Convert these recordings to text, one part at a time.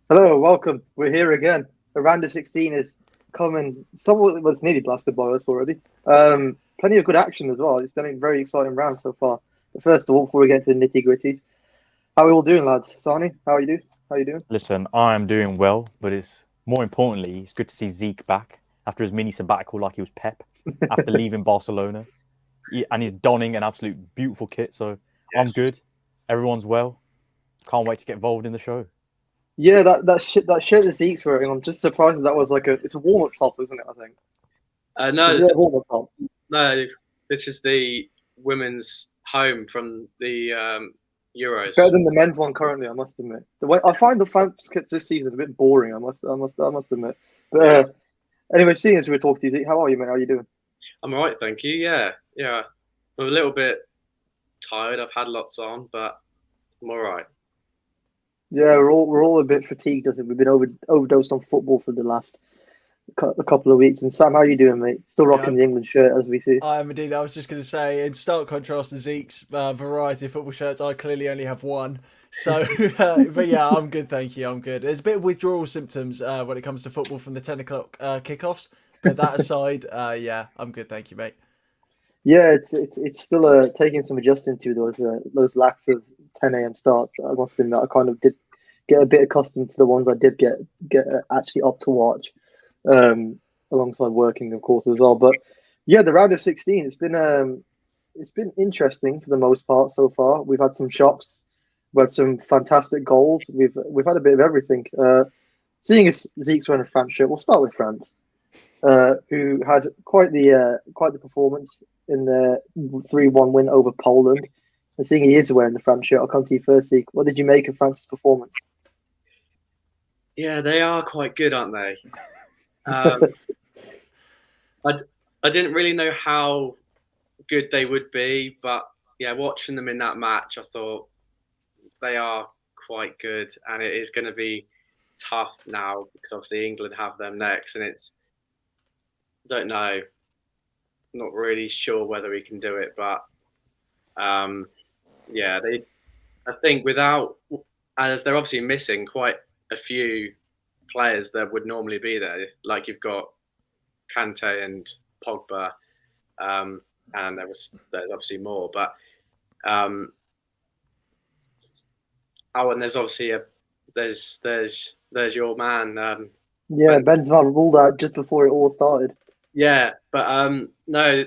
Hello, welcome. We're here again. The round of 16 is coming. Somewhat was nearly blasted by us already. Plenty of good action as well. It's been a very exciting round so far. But first of all, before we get to the nitty gritties, how are we all doing, lads? Sani, how are you doing? How are you doing? Listen, I am doing well, but it's more importantly, it's good to see Zeke back after his mini sabbatical, like he was Pep after leaving Barcelona, and he's donning an absolute beautiful kit. So I'm Yes. good. Everyone's well. Can't wait to get involved in the show. Yeah, that shirt that Zeke's wearing. I'm just surprised that was it's a warm up top, isn't it? I think. Is No, it a warm up top? no. This is the women's home from the It's better Euros. than the men's one currently. I must admit. The way I find the France kits this season a bit boring. I must admit. But anyway, seeing as we're talking to you, Zeke, how are you, mate? How are you doing? I'm all right, thank you. Yeah. I'm a little bit tired. I've had lots on, but I'm all right. Yeah, we're all a bit fatigued. I think we've been overdosed on football for the last a couple of weeks. And Sam, how are you doing, mate? Still Yeah, rocking the England shirt as we see. I am indeed. I was just going to say, in stark contrast to Zeke's variety of football shirts, I clearly only have one. So, but yeah, I'm good, thank you. I'm good. There's a bit of withdrawal symptoms when it comes to football from the 10 o'clock kickoffs. But that aside, yeah, I'm good, thank you, mate. Yeah, it's still taking some adjusting to those lacks of 10 a.m. starts. I must admit, I kind of did get a bit accustomed to the ones I did get actually up to watch, alongside working, of course, as well. But yeah, the round of 16, it's been interesting for the most part so far. We've had some shocks, we've had some fantastic goals. We've had a bit of everything. Seeing as Zeke's wearing a France shirt, we'll start with France, who had quite the performance in the 3-1 win over Poland. And seeing he is wearing the France shirt, I'll come to you first, Zeke. What did you make of France's performance? Yeah, they are quite good, aren't they? Um, I I didn't really know how good they would be, but yeah, watching them in that match, I thought they are quite good, and it is going to be tough now because obviously England have them next, and it's don't know, not really sure whether he can do it, but um, yeah, they. I think without as they're obviously missing quite a few players that would normally be there. Like you've got Kante and Pogba, um, and there's obviously more, but um, and there's obviously there's your man. Yeah, Ben, Benzema ruled out just before it all started. yeah, but no,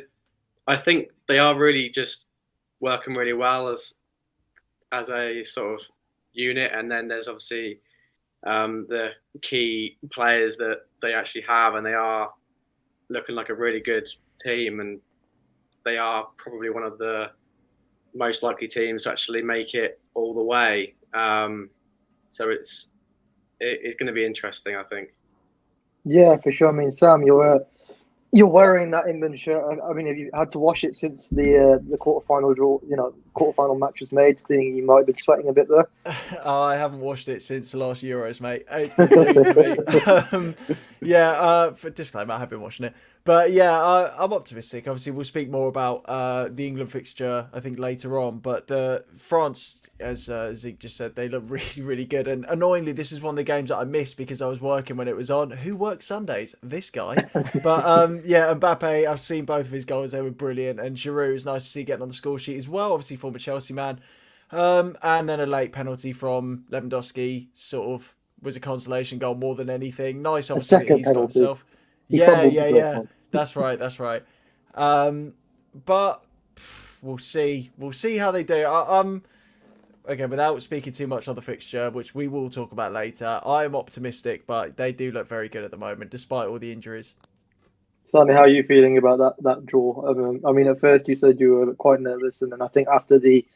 I think they are really just working really well as a sort of unit, and then there's obviously the key players that they actually have, and they are looking like a really good team, and they are probably one of the most likely teams to actually make it all the way. So it's going to be interesting, I think. Yeah, for sure. I mean, Sam, you're wearing that England shirt. I mean, have you had to wash it since the quarterfinal draw? Quarterfinal match was made. Thinking you might have been sweating a bit there. Oh, I haven't washed it since the last Euros, mate. It's been glued to me. Yeah, for disclaimer, I have been watching it. But yeah, I'm optimistic. Obviously, we'll speak more about the England fixture, I think, later on. But the France, as Zeke just said, they look really, really good. And annoyingly, this is one of the games that I missed because I was working when it was on. Who works Sundays? This guy. But yeah, Mbappe, I've seen both of his goals. They were brilliant. And Giroud is nice to see getting on the score sheet as well. Obviously, former Chelsea man. And then a late penalty from Lewandowski sort of was a consolation goal more than anything. Nice, A obviously, that second he's got penalty. himself. He Yeah, fumbled the yeah, first yeah. one. That's right, that's right. But we'll see. We'll see how they do. Again, without speaking too much on the fixture, which we will talk about later, I am optimistic, but they do look very good at the moment, despite all the injuries. Stanley, how are you feeling about that draw? I mean, at first you said you were quite nervous, and then I think after the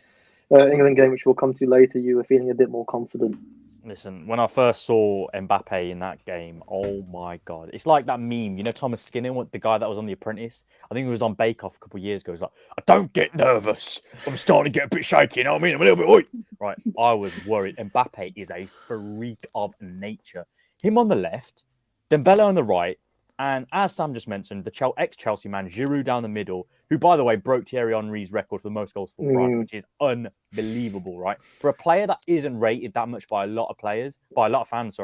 England game, which we'll come to later, you were feeling a bit more confident. Listen, when I first saw Mbappe in that game, oh my god, it's like that meme. You know Thomas Skinner, the guy that was on The Apprentice. I think he was on Bake Off a couple of years ago. He's like, I don't get nervous. I'm starting to get a bit shaky. You know what I mean? I'm a little bit weak. Right, I was worried. Mbappe is a freak of nature. Him on the left, Dembele on the right. And as Sam just mentioned, the ex-Chelsea man, Giroud down the middle, who, by the way, broke Thierry Henry's record for the most goals for France, which is unbelievable, right? For a player that isn't rated that much by a lot of fans,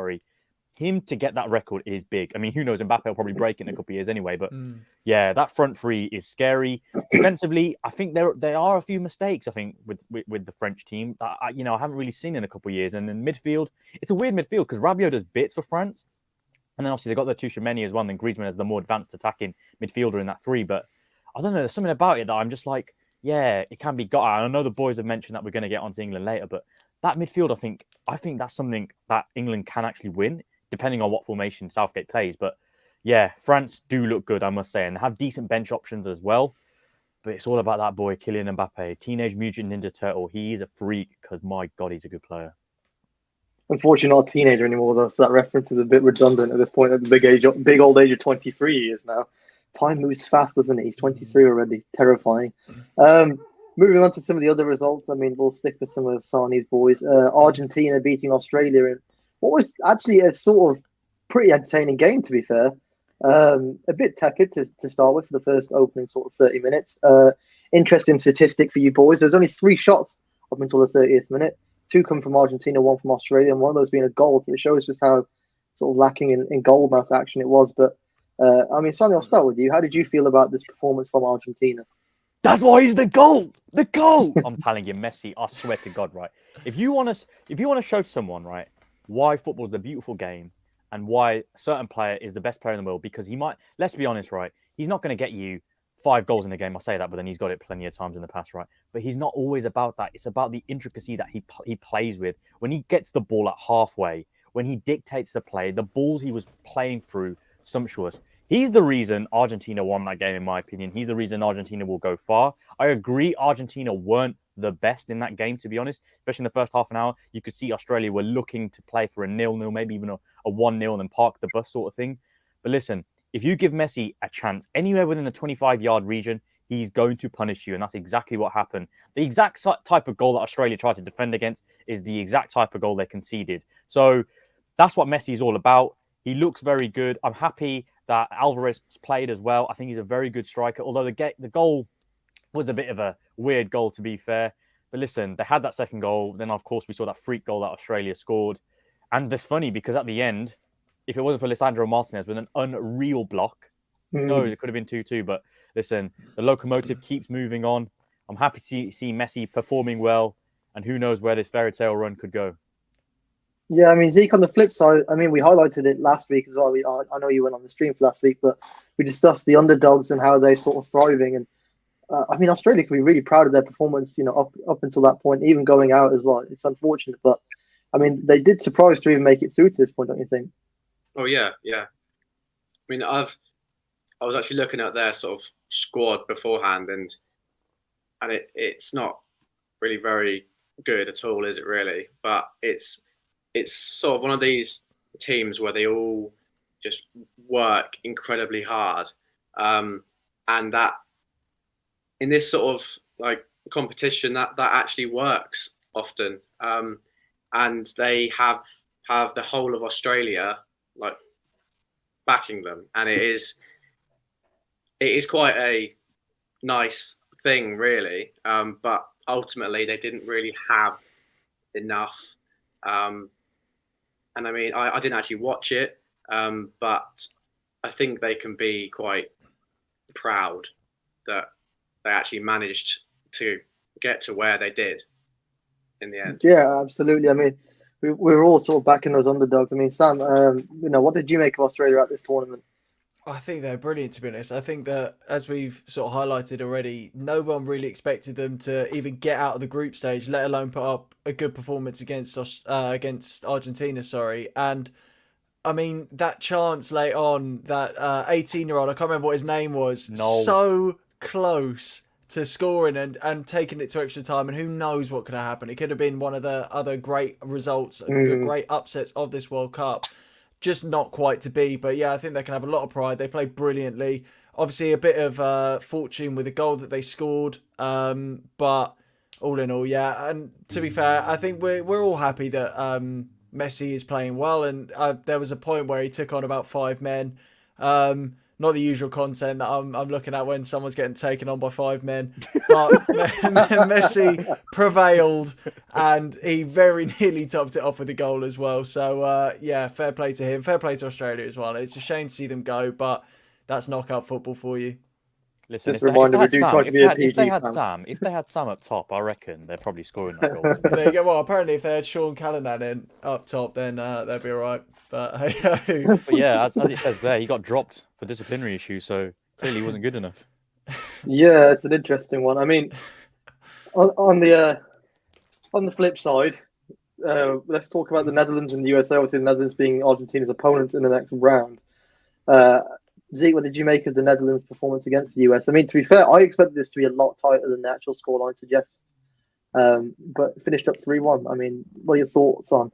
him to get that record is big. I mean, who knows? Mbappe will probably break it in a couple of years anyway. But yeah, that front three is scary. Defensively, I think there are a few mistakes. I think with the French team that I haven't really seen in a couple of years. And in midfield, it's a weird midfield because Rabiot does bits for France, and then obviously they got the Tchouameni as well. And then Griezmann as the more advanced attacking midfielder in that three. But I don't know. There's something about it that I'm just like, yeah, it can be got at. I know the boys have mentioned that we're going to get onto England later, but that midfield, I think that's something that England can actually win, depending on what formation Southgate plays. But yeah, France do look good, I must say, and have decent bench options as well. But it's all about that boy, Kylian Mbappe, Teenage Mutant Ninja Turtle. He's a freak because, my God, he's a good player. Unfortunately, not a teenager anymore, though, so that reference is a bit redundant at this point. At the big old age of 23 he is now. Time moves fast, doesn't it? He's 23 already. Terrifying. Moving on to some of the other results, I mean, we'll stick with some of Sani's boys. Argentina beating Australia in what was actually a sort of pretty entertaining game, to be fair. A bit tepid to start with for the first opening sort of 30 minutes. Interesting statistic for you boys. There was only 3 shots up until the 30th minute. 2 come from Argentina, 1 from Australia, and one of those being a goal. So it shows just how sort of lacking in goal mouth action it was. But I mean, Sonny, I'll start with you. How did you feel about this performance from Argentina? That's why he's the goal. The goal. I'm telling you, Messi. I swear to God, right? If you want to show someone, right, why football is a beautiful game and why a certain player is the best player in the world, because he might. Let's be honest, right? He's not going to get you 5 goals in a game. I say that, but then he's got it plenty of times in the past, right? But he's not always about that. It's about the intricacy that he plays with. When he gets the ball at halfway, when he dictates the play, the balls he was playing through, sumptuous. He's the reason Argentina won that game, in my opinion. He's the reason Argentina will go far. I agree Argentina weren't the best in that game, to be honest, especially in the first half an hour. You could see Australia were looking to play for a 0-0, maybe even a 1-0 and then park the bus sort of thing. But listen, if you give Messi a chance anywhere within the 25-yard region, he's going to punish you. And that's exactly what happened. The exact type of goal that Australia tried to defend against is the exact type of goal they conceded. So that's what Messi is all about. He looks very good. I'm happy that Alvarez played as well. I think he's a very good striker, although the goal was a bit of a weird goal, to be fair. But listen, they had that second goal. Then, of course, we saw that freak goal that Australia scored. And it's funny because at the end, if it wasn't for Lisandro Martinez with an unreal block, no, it could have been 2-2. But listen, the locomotive keeps moving on. I'm happy to see Messi performing well. And who knows where this fairy tale run could go. Yeah, I mean, Zeke, on the flip side, I mean, we highlighted it last week as well. I know you went on the stream for last week, but we discussed the underdogs and how they're sort of thriving. And I mean, Australia can be really proud of their performance, up until that point, even going out as well. It's unfortunate, but I mean, they did surprise to even make it through to this point, don't you think? Oh yeah. I mean, I was actually looking at their sort of squad beforehand, and it's not really very good at all, is it really? But it's sort of one of these teams where they all just work incredibly hard, and that in this sort of like competition that actually works often, and they have the whole of Australia like backing them, and it is quite a nice thing, really. But ultimately, they didn't really have enough. And I mean, I didn't actually watch it, but I think they can be quite proud that they actually managed to get to where they did in the end. Yeah, absolutely. I mean, we were all sort of backing those underdogs. I mean, Sam, what did you make of Australia at this tournament? I think they're brilliant, to be honest. I think that, as we've sort of highlighted already, no one really expected them to even get out of the group stage, let alone put up a good performance against Argentina. And I mean, that chance late on, that 18-year-old, I can't remember what his name was, so close to scoring and taking it to extra time. And who knows what could have happened? It could have been one of the other great results, great upsets of this World Cup. Just not quite to be, but yeah, I think they can have a lot of pride. They played brilliantly. Obviously, a bit of fortune with the goal that they scored, but all in all, yeah. And to be fair, I think we're all happy that Messi is playing well. And there was a point where he took on about 5 men. Not the usual content that I'm looking at when someone's getting taken on by 5 men. But Messi prevailed, and he very nearly topped it off with a goal as well. So, yeah, fair play to him. Fair play to Australia as well. It's a shame to see them go, but that's knockout football for you. Listen, Just a reminder, we do try to be a if PG they had fan. if they had Sam up top, I reckon they're probably scoring that goal. There you go. Well, apparently if they had Sean Callanan in up top, then they'd be all right. But hey, But yeah, as it says there, he got dropped for disciplinary issues, so clearly he wasn't good enough. Yeah, it's an interesting one. I mean, on the flip side, let's talk about the Netherlands and the USA. Obviously, the Netherlands being Argentina's opponents in the next round. Zeke, what did you make of the Netherlands' performance against the US? I mean, to be fair, I expected this to be a lot tighter than the actual scoreline suggests, but finished up 3-1. I mean, what are your thoughts on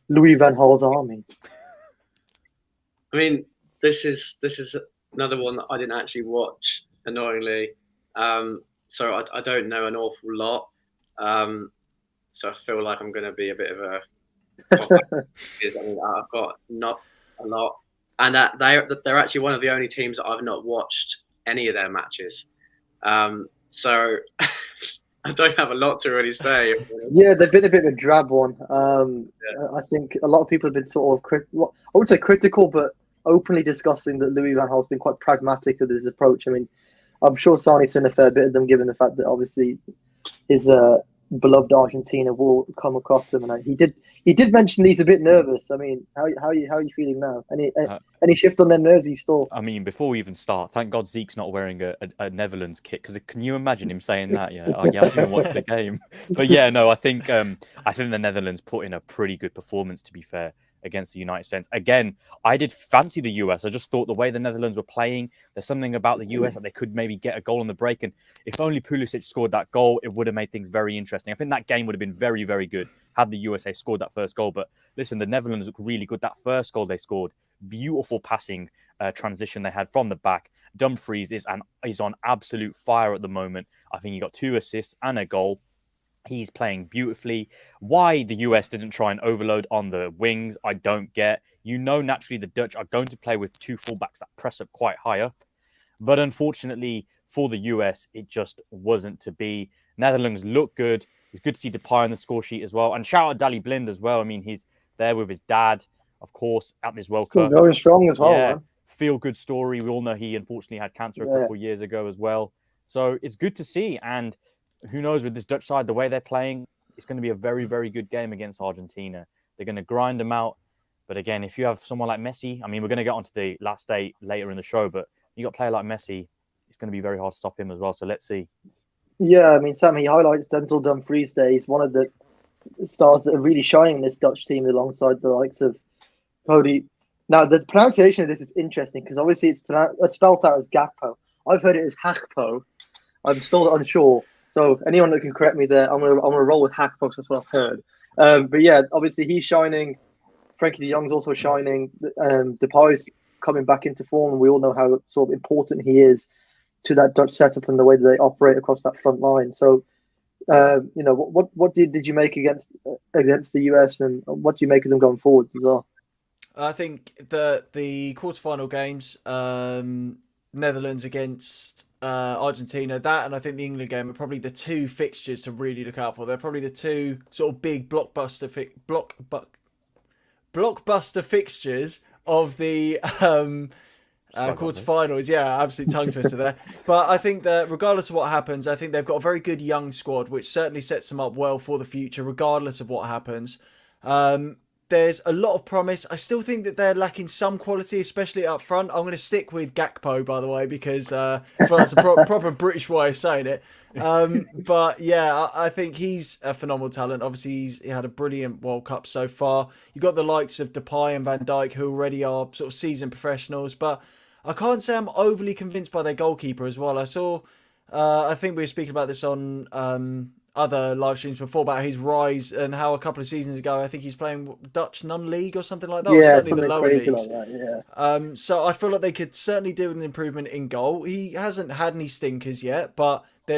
Louis van Gaal's army? I mean, this is another one that I didn't actually watch, annoyingly. So I don't know an awful lot. So I feel like I'm going to be a bit of a because I mean, I've got not a lot, and they're actually one of the only teams that I've not watched any of their matches. So I don't have a lot to really say. Yeah, they've been a bit of a drab one. I think a lot of people have been sort of I would say critical, but openly discussing that Louis van Gaal's been quite pragmatic with his approach. I mean, I'm sure Sarni's seen a fair bit of them, given the fact that obviously his beloved Argentina will come across them, and he did mention he's a bit nervous. I mean, how are you feeling now? Any shift on their nerves you saw? I mean, before we even start, thank God Zeke's not wearing a Netherlands kit, because can you imagine him saying that? Yeah, I haven't even watched the game, but yeah, no, I think the Netherlands put in a pretty good performance, to be fair, against the United States. Again, I did fancy the US. I just thought the way the Netherlands were playing, there's something about the US that they could maybe get a goal on the break. And if only Pulisic scored that goal, it would have made things very interesting. I think that game would have been very, very good had the USA scored that first goal. But listen, the Netherlands looked really good. That first goal they scored, beautiful passing transition they had from the back. Dumfries is on absolute fire at the moment. I think he got 2 assists and a goal. He's playing beautifully. Why the US didn't try and overload on the wings, I don't get. Naturally, the Dutch are going to play with 2 fullbacks that press up quite high up. But unfortunately for the US, it just wasn't to be. Netherlands look good. It's good to see Depay on the score sheet as well. And shout out Dali Blind as well. I mean, he's there with his dad, of course, at this World Cup. Going strong as well, yeah, man. Feel good story. We all know he unfortunately had cancer a couple of years ago as well. So it's good to see. And who knows, with this Dutch side, the way they're playing, it's going to be a very, very good game against Argentina. They're going to grind them out. But again, if you have someone like Messi, I mean, we're going to get onto the last day later in the show, but you got a player like Messi, it's going to be very hard to stop him as well. So let's see. Yeah, I mean, Sam, he highlights Denzel Dumfries there. He's one of the stars that are really shining in this Dutch team alongside the likes of Cody. Now, the pronunciation of this is interesting because obviously it's spelled out as Gakpo. I've heard it as Hakpo. I'm still unsure. So anyone that can correct me there, I'm gonna roll with Hakpo because that's what I've heard. But yeah, obviously he's shining. Frankie de Jong's also shining. Depay's coming back into form, and we all know how sort of important he is to that Dutch setup and the way that they operate across that front line. So, what did you make against the US, and what do you make of them going forwards as well? I think the quarterfinal games, Netherlands against Argentina, that, and I think the England game are probably the 2 fixtures to really look out for. They're probably the 2 sort of big blockbuster fixtures of the quarterfinals. Yeah, absolute tongue twister there. But I think that regardless of what happens, I think they've got a very good young squad, which certainly sets them up well for the future, regardless of what happens. There's a lot of promise. I still think that they're lacking some quality, especially up front. I'm going to stick with Gakpo, by the way, because I feel that's a proper British way of saying it. But yeah, I think he's a phenomenal talent. Obviously, he had a brilliant World Cup so far. You've got the likes of Depay and Van Dijk, who already are sort of seasoned professionals. But I can't say I'm overly convinced by their goalkeeper as well. I saw, I think we were speaking about this on other live streams before about his rise and how a couple of seasons ago I think he's playing Dutch non-league or something like that. Yeah, or something the lower crazy leagues. like that. Yeah. So I feel like they could certainly do with an improvement in goal. He hasn't had any stinkers yet, but he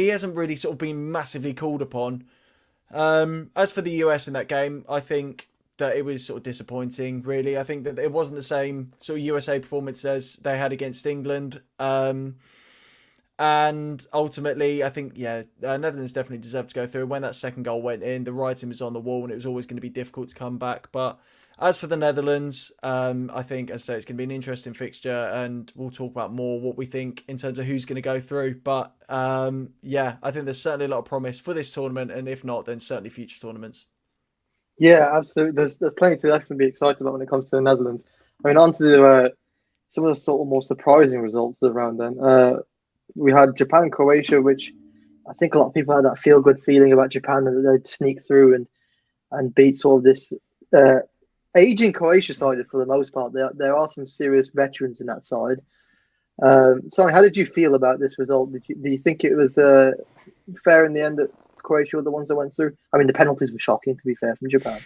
hasn't really sort of been massively called upon. As for the US in that game, I think that it was sort of disappointing, really. I think that it wasn't the same sort of USA performance as they had against England. And ultimately, I think, Netherlands definitely deserved to go through. When that second goal went in, the writing was on the wall and it was always going to be difficult to come back. But as for the Netherlands, I think, as I say, it's going to be an interesting fixture and we'll talk about more what we think in terms of who's going to go through. But I think there's certainly a lot of promise for this tournament. And if not, then certainly future tournaments. Yeah, absolutely. There's plenty to definitely be excited about when it comes to the Netherlands. I mean, on to some of the sort of more surprising results of the round then. We had Japan-Croatia, which I think a lot of people had that feel-good feeling about Japan, that they'd sneak through and beat sort of this aging Croatia side for the most part. There are some serious veterans in that side. Sorry, how did you feel about this result? Do you think it was fair in the end that Croatia were the ones that went through? I mean, the penalties were shocking, to be fair, from Japan.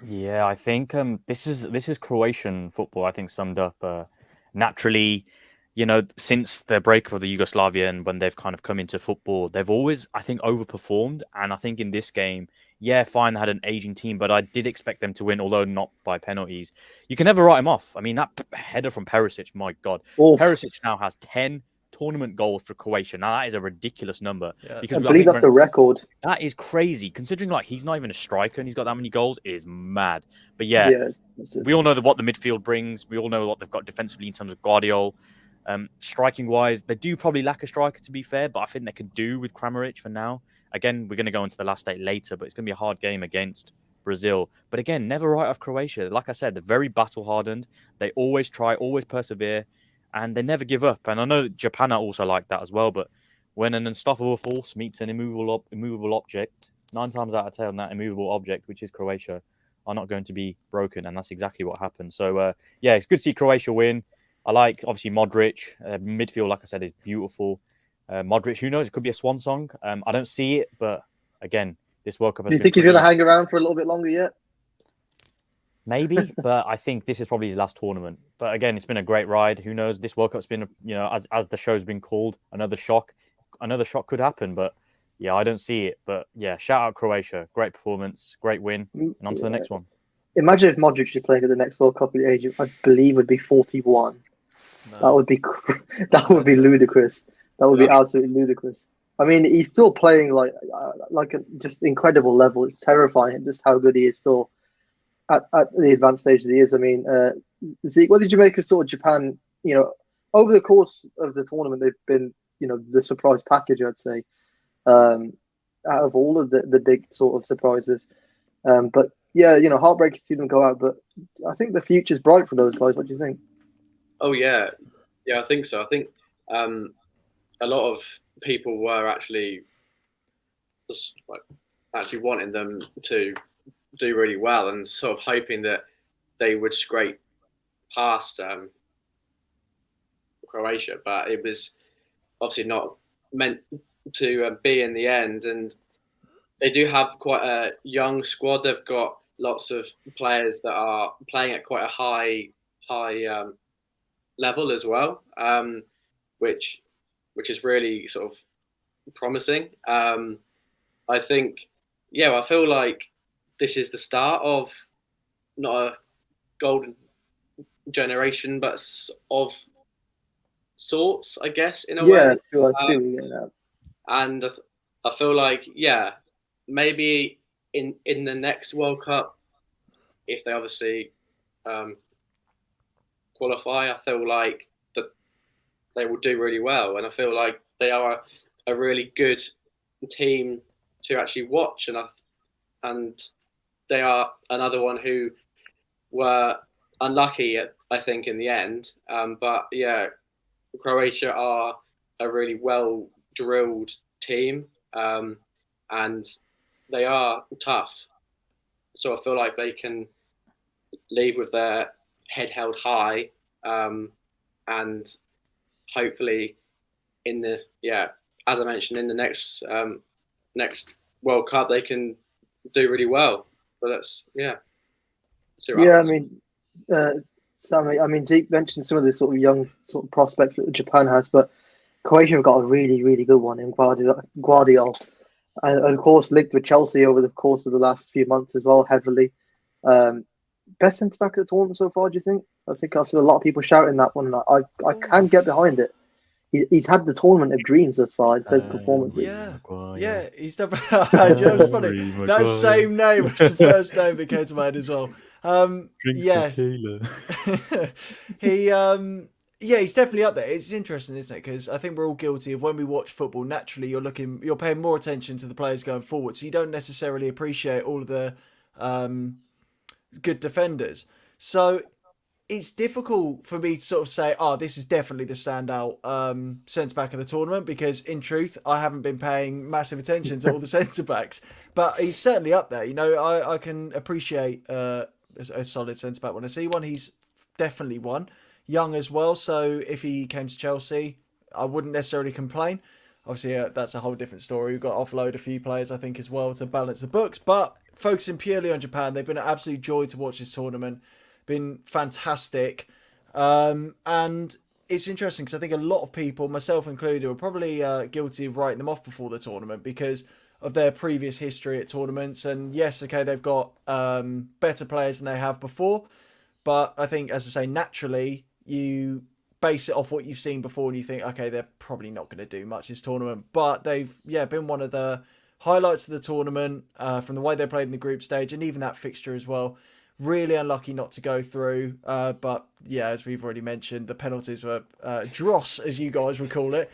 Yeah, I think this is Croatian football. I think summed up naturally. Since the break of the Yugoslavia and when they've kind of come into football, they've always, I think, overperformed. And I think in this game, yeah, fine, they had an aging team, but I did expect them to win, although not by penalties. You can never write them off. I mean, that header from Perisic, my God. Oof. Perisic now has 10 tournament goals for Croatia. Now, that is a ridiculous number. Yeah, I believe that's a record. That is crazy, considering like he's not even a striker and he's got that many goals. It is mad. But yeah, we all know what the midfield brings. We all know what they've got defensively in terms of Guardiola. Striking wise, they do probably lack a striker, to be fair, but I think they can do with Kramaric for now. Again, we're going to go into the last eight later, but it's going to be a hard game against Brazil. But again, never write off Croatia. Like I said, they're very battle hardened. They always try, always persevere, and they never give up. And I know that Japan are also like that as well. But when an unstoppable force meets an immovable object, 9 times out of 10, that immovable object, which is Croatia, are not going to be broken, and that's exactly what happened. So it's good to see Croatia win. I like, obviously, Modric. Midfield, like I said, is beautiful. Modric, who knows? It could be a swan song. I don't see it, but again, this World Cup has Do you think he's going to hang around for a little bit longer yet? Maybe, but I think this is probably his last tournament. But again, it's been a great ride. Who knows? This World Cup's been, as the show's been called, another shock. Another shock could happen, but yeah, I don't see it. But yeah, shout out Croatia. Great performance, great win, and on to the next one. Imagine if Modric is playing at the next World Cup at the age of, I believe, would be 41. No. That would be ludicrous. That would be absolutely ludicrous. I mean, he's still playing like a just incredible level. It's terrifying just how good he is still at the advanced stage that he is. I mean, Zeke, what did you make of sort of Japan? Over the course of the tournament, they've been, the surprise package, I'd say, out of all of the big sort of surprises. But yeah, heartbreaking to see them go out. But I think the future's bright for those guys. What do you think? Oh yeah, I think so. I think a lot of people were actually wanting them to do really well and sort of hoping that they would scrape past Croatia, but it was obviously not meant to be in the end. And they do have quite a young squad. They've got lots of players that are playing at quite a high level as well, which is really sort of promising. I think, I feel like this is the start of not a golden generation, but of sorts, I guess, in a way. Yeah, sure, I see what you're getting at. And I feel like, maybe in the next World Cup, if they obviously qualify, I feel like that they will do really well, and I feel like they are a really good team to actually watch, and they are another one who were unlucky, I think, in the end. But yeah, Croatia are a really well drilled team, and they are tough. So I feel like they can leave with their head held high, and hopefully as I mentioned, in the next World Cup they can do really well. But that's I mean, Sammy, I mean, Zeke mentioned some of the sort of young sort of prospects that Japan has, but Croatia have got a really, really good one in Guardiola. And of course linked with Chelsea over the course of the last few months as well, heavily. best centre back of the tournament so far? Do you think? I think after a lot of people shouting that one, I can get behind it. He's had the tournament of dreams thus far in terms of performances. Yeah, he's definitely. It's funny. That same name was the first name that came to mind as well. He's definitely up there. It's interesting, isn't it? Because I think we're all guilty of when we watch football. Naturally, you're paying more attention to the players going forward, so you don't necessarily appreciate all of the good defenders. So it's difficult for me to sort of say, oh, this is definitely the standout centre-back of the tournament, because in truth, I haven't been paying massive attention to all the centre-backs. But he's certainly up there. You know, I can appreciate a solid centre-back when I see one. He's definitely one. Young as well, so if he came to Chelsea, I wouldn't necessarily complain. Obviously, that's a whole different story. We've got to offload a few players, I think, as well to balance the books. But focusing purely on Japan, they've been an absolute joy to watch this tournament. Been fantastic, and it's interesting because I think a lot of people, myself included, were probably guilty of writing them off before the tournament because of their previous history at tournaments. And yes, okay, they've got better players than they have before, but I think, as I say, naturally you base it off what you've seen before and you think, okay, they're probably not going to do much this tournament, but they've been one of the highlights of the tournament from the way they played in the group stage and even that fixture as well. Really unlucky not to go through, but yeah, as we've already mentioned, the penalties were dross, as you guys would call it.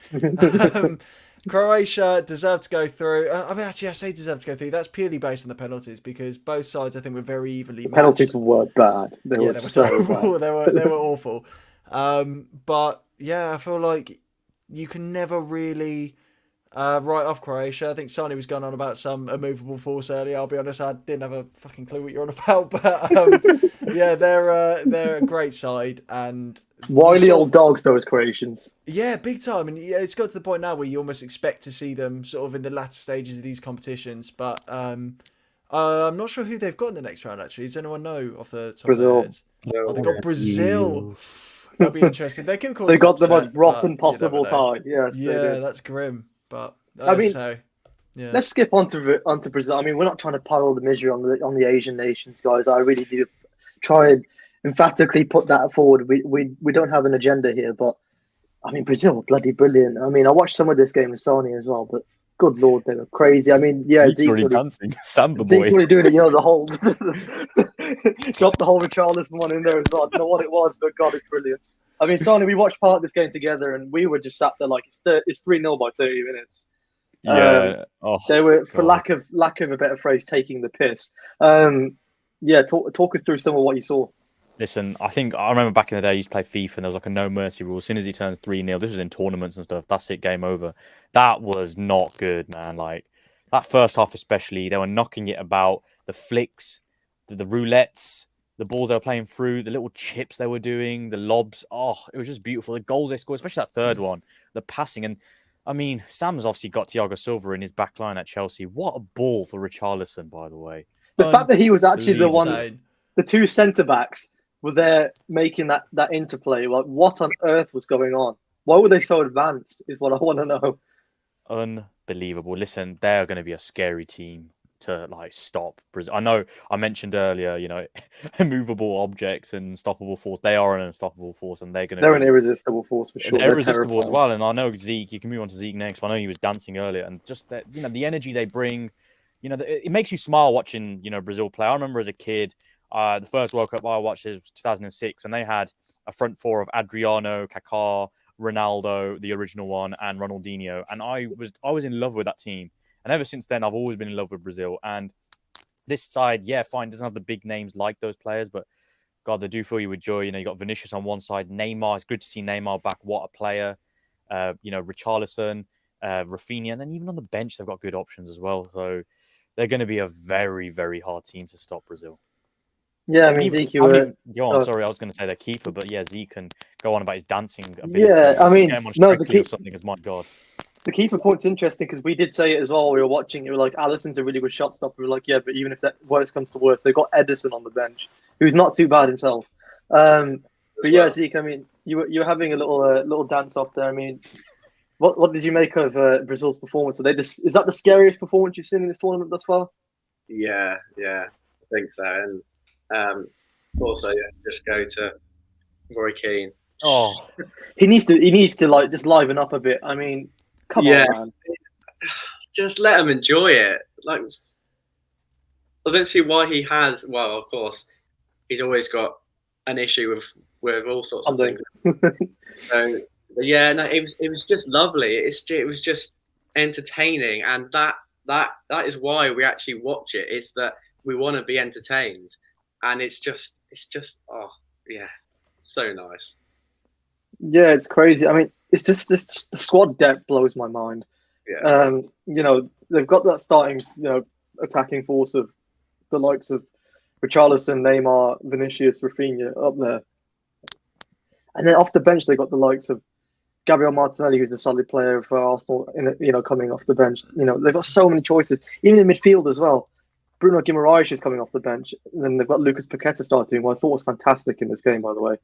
Croatia deserved to go through. I say deserved to go through. That's purely based on the penalties because both sides, I think, were very evenly matched. Penalties were bad. They were so bad. They were awful. But yeah, I feel like you can never really write off Croatia. I think Sani was going on about some immovable force earlier. I'll be honest, I didn't have a fucking clue what you're on about. But yeah, they're a great side and wily old dogs, those Croatians. Yeah, big time. And it's got to the point now where you almost expect to see them sort of in the latter stages of these competitions. But I'm not sure who they've got in the next round. Actually, does anyone know off the top Brazil. of their heads? Oh, they got Brazil. That'll be interesting. They can cause. They got the most rotten possible tie. Yes, yeah, that's grim. But I mean, yeah. Let's skip on to Brazil. I mean, we're not trying to pile the misery on the Asian nations, guys. I really do try and emphatically put that forward. We don't have an agenda here, but I mean, Brazil were bloody brilliant. I mean, I watched some of this game with Sony as well, but good lord, they were crazy. I mean, yeah, Zeke's already dancing, Samba boy. Zeke's already doing it. You know, the whole dropped the whole Richarlison one in there as well. I don't know what it was, but God, it's brilliant. I mean, Sony, we watched part of this game together, and we were just sat there like it's 3-0 by 30 minutes. Yeah. They were, for lack of a better phrase, taking the piss. Yeah, talk us through some of what you saw. Listen, I remember back in the day, I used to play FIFA, and there was like a no mercy rule. As soon as he turns 3-0, this was in tournaments and stuff. That's it, game over. That was not good, man. Like that first half, especially, they were knocking it about. The flicks, the roulettes, the balls they were playing through, the little chips they were doing, the lobs. Oh, it was just beautiful. The goals they scored, especially that third one, the passing. And I mean, Sam's obviously got Thiago Silva in his back line at Chelsea. What a ball for Richarlison, by the way. The fact that he was actually the one, the two centre backs were there making that interplay. Like, what on earth was going on? Why were they so advanced? Is what I want to know. Unbelievable. Listen, they're going to be a scary team to like stop Brazil. I know I mentioned earlier, you know, immovable objects and unstoppable force. They are an unstoppable force, and they're an irresistible force for sure. They're irresistible as well. And I know Zeke. You can move on to Zeke next. I know he was dancing earlier, and just that, you know, the energy they bring. You know, it makes you smile watching, you know, Brazil play. I remember as a kid, the first World Cup I watched was 2006, and they had a front four of Adriano, Kaká, Ronaldo, the original one, and Ronaldinho. And I was in love with that team. And ever since then, I've always been in love with Brazil. And this side, yeah, fine, doesn't have the big names like those players, but God, they do fill you with joy. You know, you got Vinicius on one side, Neymar. It's good to see Neymar back. What a player! You know, Richarlison, Rafinha, and then even on the bench, they've got good options as well. So they're going to be a very, very hard team to stop Brazil. Yeah, I mean, Zeke, sorry, I was going to say their keeper, but yeah, Zeke can go on about his dancing ability. Yeah, I mean, no, the keeper, something is my God. The keeper point's interesting because we did say it as well. We were watching. We were like, Alisson's a really good shot stopper. We were like, yeah, but even if that worst comes to worst, they've got Edison on the bench, who's not too bad himself. But yeah, Zeke, I mean, you were having a little dance off there. I mean, what did you make of Brazil's performance? Is that the scariest performance you've seen in this tournament thus far? Yeah, I think so. And Also, yeah, just go to Roy Keane. Oh, He needs to like just liven up a bit. I mean, come Yeah. on, man. Just let him enjoy it. Like, I don't see why he has. Well, of course, he's always got an issue with all sorts of Something. things. So, but yeah, no, it was just lovely. It was just entertaining, and that is why we actually watch it. Is that we want to be entertained, and it's just oh yeah, so nice. Yeah, it's crazy. I mean, it's just this the squad depth blows my mind. Yeah, You know, they've got that starting, attacking force of the likes of Richarlison, Neymar, Vinicius, Rafinha up there, and then off the bench they got the likes of Gabriel Martinelli, who's a solid player for Arsenal, coming off the bench. They've got so many choices, even in midfield as well. Bruno Guimaraes is coming off the bench, and then they've got Lucas Paqueta starting, who I thought was fantastic in this game, by the way.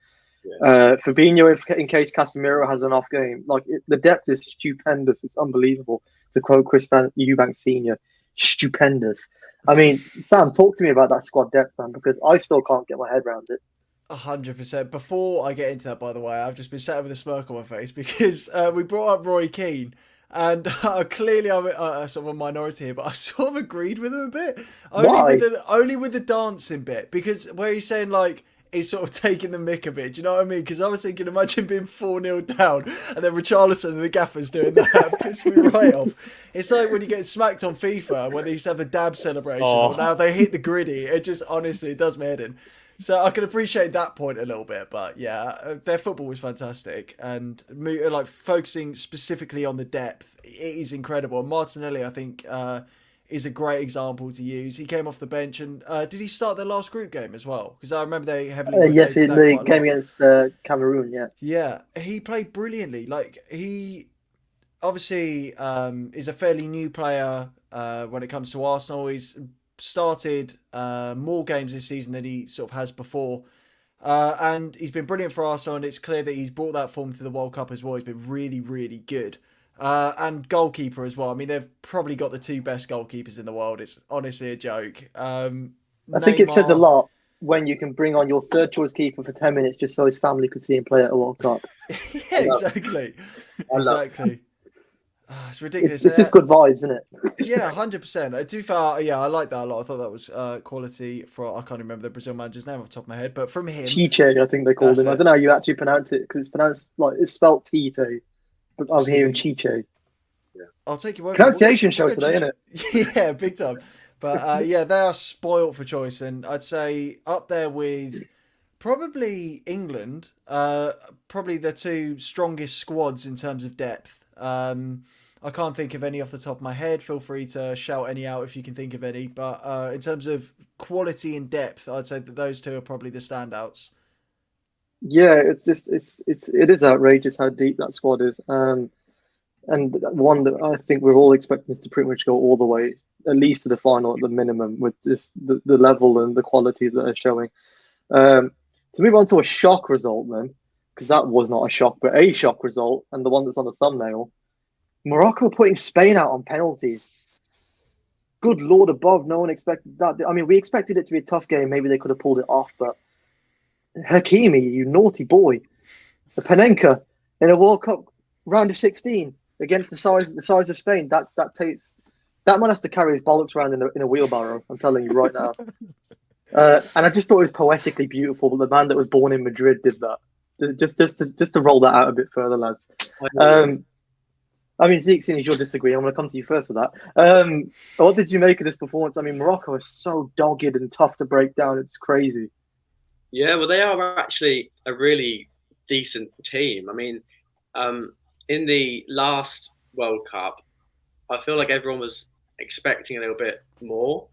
yeah. Fabinho, in case Casemiro has an off game, the depth is stupendous. It's unbelievable. To quote Chris Eubanks Senior, stupendous. I mean, Sam, talk to me about that squad depth, man, because I still can't get my head around it. 100%. Before I get into that, by the way, I've just been sat with a smirk on my face because we brought up Roy Keane, and clearly I'm sort of a minority here, but I sort of agreed with him a bit. Why? Only with the dancing bit, because where he's saying like he's sort of taking the mick a bit. Do you know what I mean? Because I was thinking, imagine being 4-0 down, and then Richarlison and the gaffers doing that. Pissed me right off. It's like when you get smacked on FIFA when they used to have the dab celebration, or now they hit the griddy. It just honestly does me head in. So I can appreciate that point a little bit, but yeah, their football was fantastic, and like focusing specifically on the depth, it is incredible. And Martinelli, I think, is a great example to use. He came off the bench, and did he start their last group game as well? Because I remember they heavily rotated Yes, in that the quite a game lot. against Cameroon, yeah. Yeah, he played brilliantly. Like he obviously is a fairly new player when it comes to Arsenal. He's started more games this season than he sort of has before. And he's been brilliant for Arsenal, and it's clear that he's brought that form to the World Cup as well. He's been really, really good. And goalkeeper as well. I mean, they've probably got the two best goalkeepers in the world. It's honestly a joke. I think it says a Neymar, lot when you can bring on your third choice keeper for 10 minutes just so his family could see him play at a World Cup. yeah, exactly. Exactly. It's ridiculous. It's just good vibes, isn't it? Yeah, 100%. To be fair, yeah, I like that a lot. I thought that was quality for, I can't remember the Brazil manager's name off the top of my head, but from him. Chiche, I think they called That's him. I it. don't know how you actually pronounce it because it's pronounced it's spelled Tite, but I'm hearing See, Chiche. I'll take your word Pronunciation for it. show today, isn't it? Yeah, big time. But yeah, they are spoilt for choice, and I'd say up there with probably England, probably the two strongest squads in terms of depth. I can't think of any off the top of my head. Feel free to shout any out if you can think of any. But in terms of quality and depth, I'd say that those two are probably the standouts. Yeah, it is outrageous how deep that squad is. And one that I think we're all expecting to pretty much go all the way, at least to the final at the minimum, with just the level and the qualities that they're showing. To move on to a shock result then, because that was not a shock, but a shock result, and the one that's on the thumbnail. Morocco putting Spain out on penalties. Good Lord above, no one expected that. I mean, we expected it to be a tough game. Maybe they could have pulled it off, but Hakimi, you naughty boy. The Panenka in a World Cup round of 16 against the size of Spain. That man has to carry his bollocks around in a wheelbarrow. I'm telling you right now. And I just thought it was poetically beautiful that the man that was born in Madrid did that. Just to roll that out a bit further, lads. I mean, Zeke, seeing as you're disagreeing, I'm going to come to you first with that. What did you make of this performance? I mean, Morocco is so dogged and tough to break down. It's crazy. Yeah, well, they are actually a really decent team. I mean, in the last World Cup, I feel like everyone was expecting a little bit more,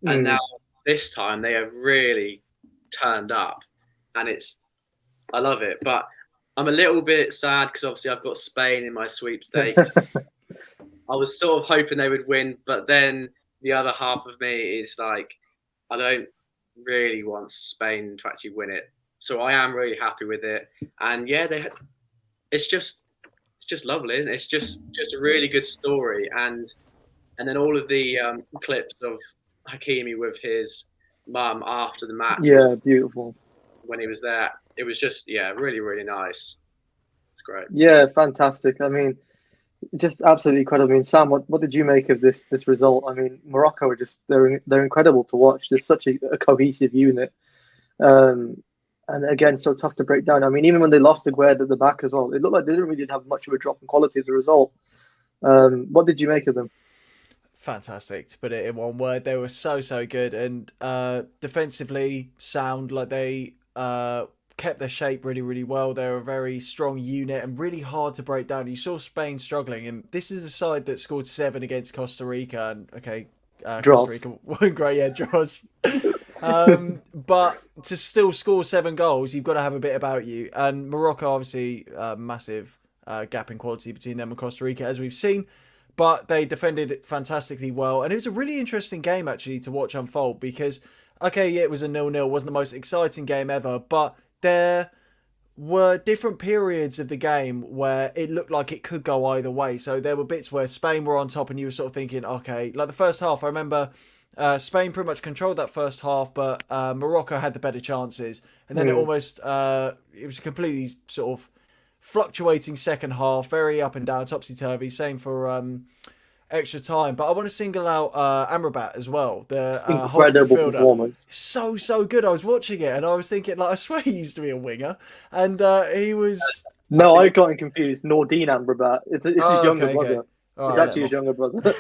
and now this time they have really turned up, and I love it. But I'm a little bit sad because obviously I've got Spain in my sweepstakes. I was sort of hoping they would win, but then the other half of me is like, I don't really want Spain to actually win it. So I am really happy with it. And yeah, it's just lovely, isn't it? It's just a really good story. And then all of the clips of Hakimi with his mum after the match. Yeah, beautiful. when he was there. It was just really, really nice. It's great. Yeah, fantastic. I mean, just absolutely incredible. I mean, Sam, what did you make of this result? I mean, Morocco are just they're incredible to watch. They're such a cohesive unit, and again, so tough to break down. I mean, even when they lost Aguerd at the back as well, it looked like they didn't really have much of a drop in quality as a result. What did you make of them? Fantastic, to put it in one word. They were so good, and defensively sound. Like they kept their shape really well. They're a very strong unit and really hard to break down. You saw Spain struggling, and this is the side that scored 7 against Costa Rica. And Costa Rica weren't great, yeah, draws. But to still score 7 goals, you've got to have a bit about you. And Morocco, obviously, massive gap in quality between them and Costa Rica, as we've seen. But they defended it fantastically well. And it was a really interesting game, actually, to watch unfold. Because, it was a 0-0. Wasn't the most exciting game ever. But there were different periods of the game where it looked like it could go either way. So there were bits where Spain were on top and you were sort of thinking, okay, like the first half, I remember Spain pretty much controlled that first half, but Morocco had the better chances. And then it almost, it was a completely sort of fluctuating second half, very up and down, topsy-turvy. Same for extra time. But I want to single out Amrabat as well. The incredible performance. So good. I was watching it and I was thinking, like, I swear he used to be a winger. And he was... No, I got him confused. Nordine Amrabat. It's his younger brother. It's actually his younger brother.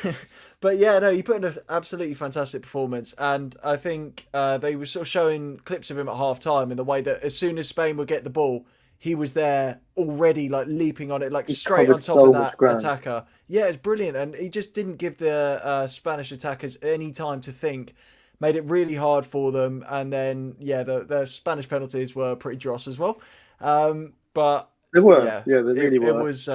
But yeah, no, he put in an absolutely fantastic performance. And I think they were sort of showing clips of him at half-time in the way that as soon as Spain would get the ball, he was there already, like leaping on it, like straight on top of that attacker. Yeah, it's brilliant. And he just didn't give the Spanish attackers any time to think. Made it really hard for them. And then, the Spanish penalties were pretty dross as well. But they were. Yeah, they really were. It was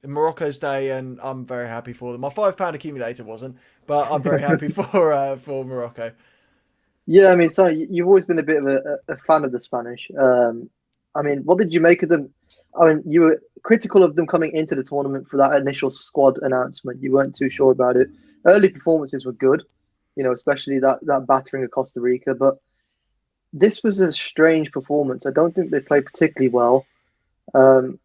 Morocco's day, and I'm very happy for them. My £5 accumulator wasn't, but I'm very happy for Morocco. Yeah, I mean, so you've always been a bit of a fan of the Spanish. I mean, what did you make of them? I mean, you were critical of them coming into the tournament for that initial squad announcement. You weren't too sure about it. Early performances were good, especially that battering of Costa Rica. But this was a strange performance. I don't think they played particularly well, and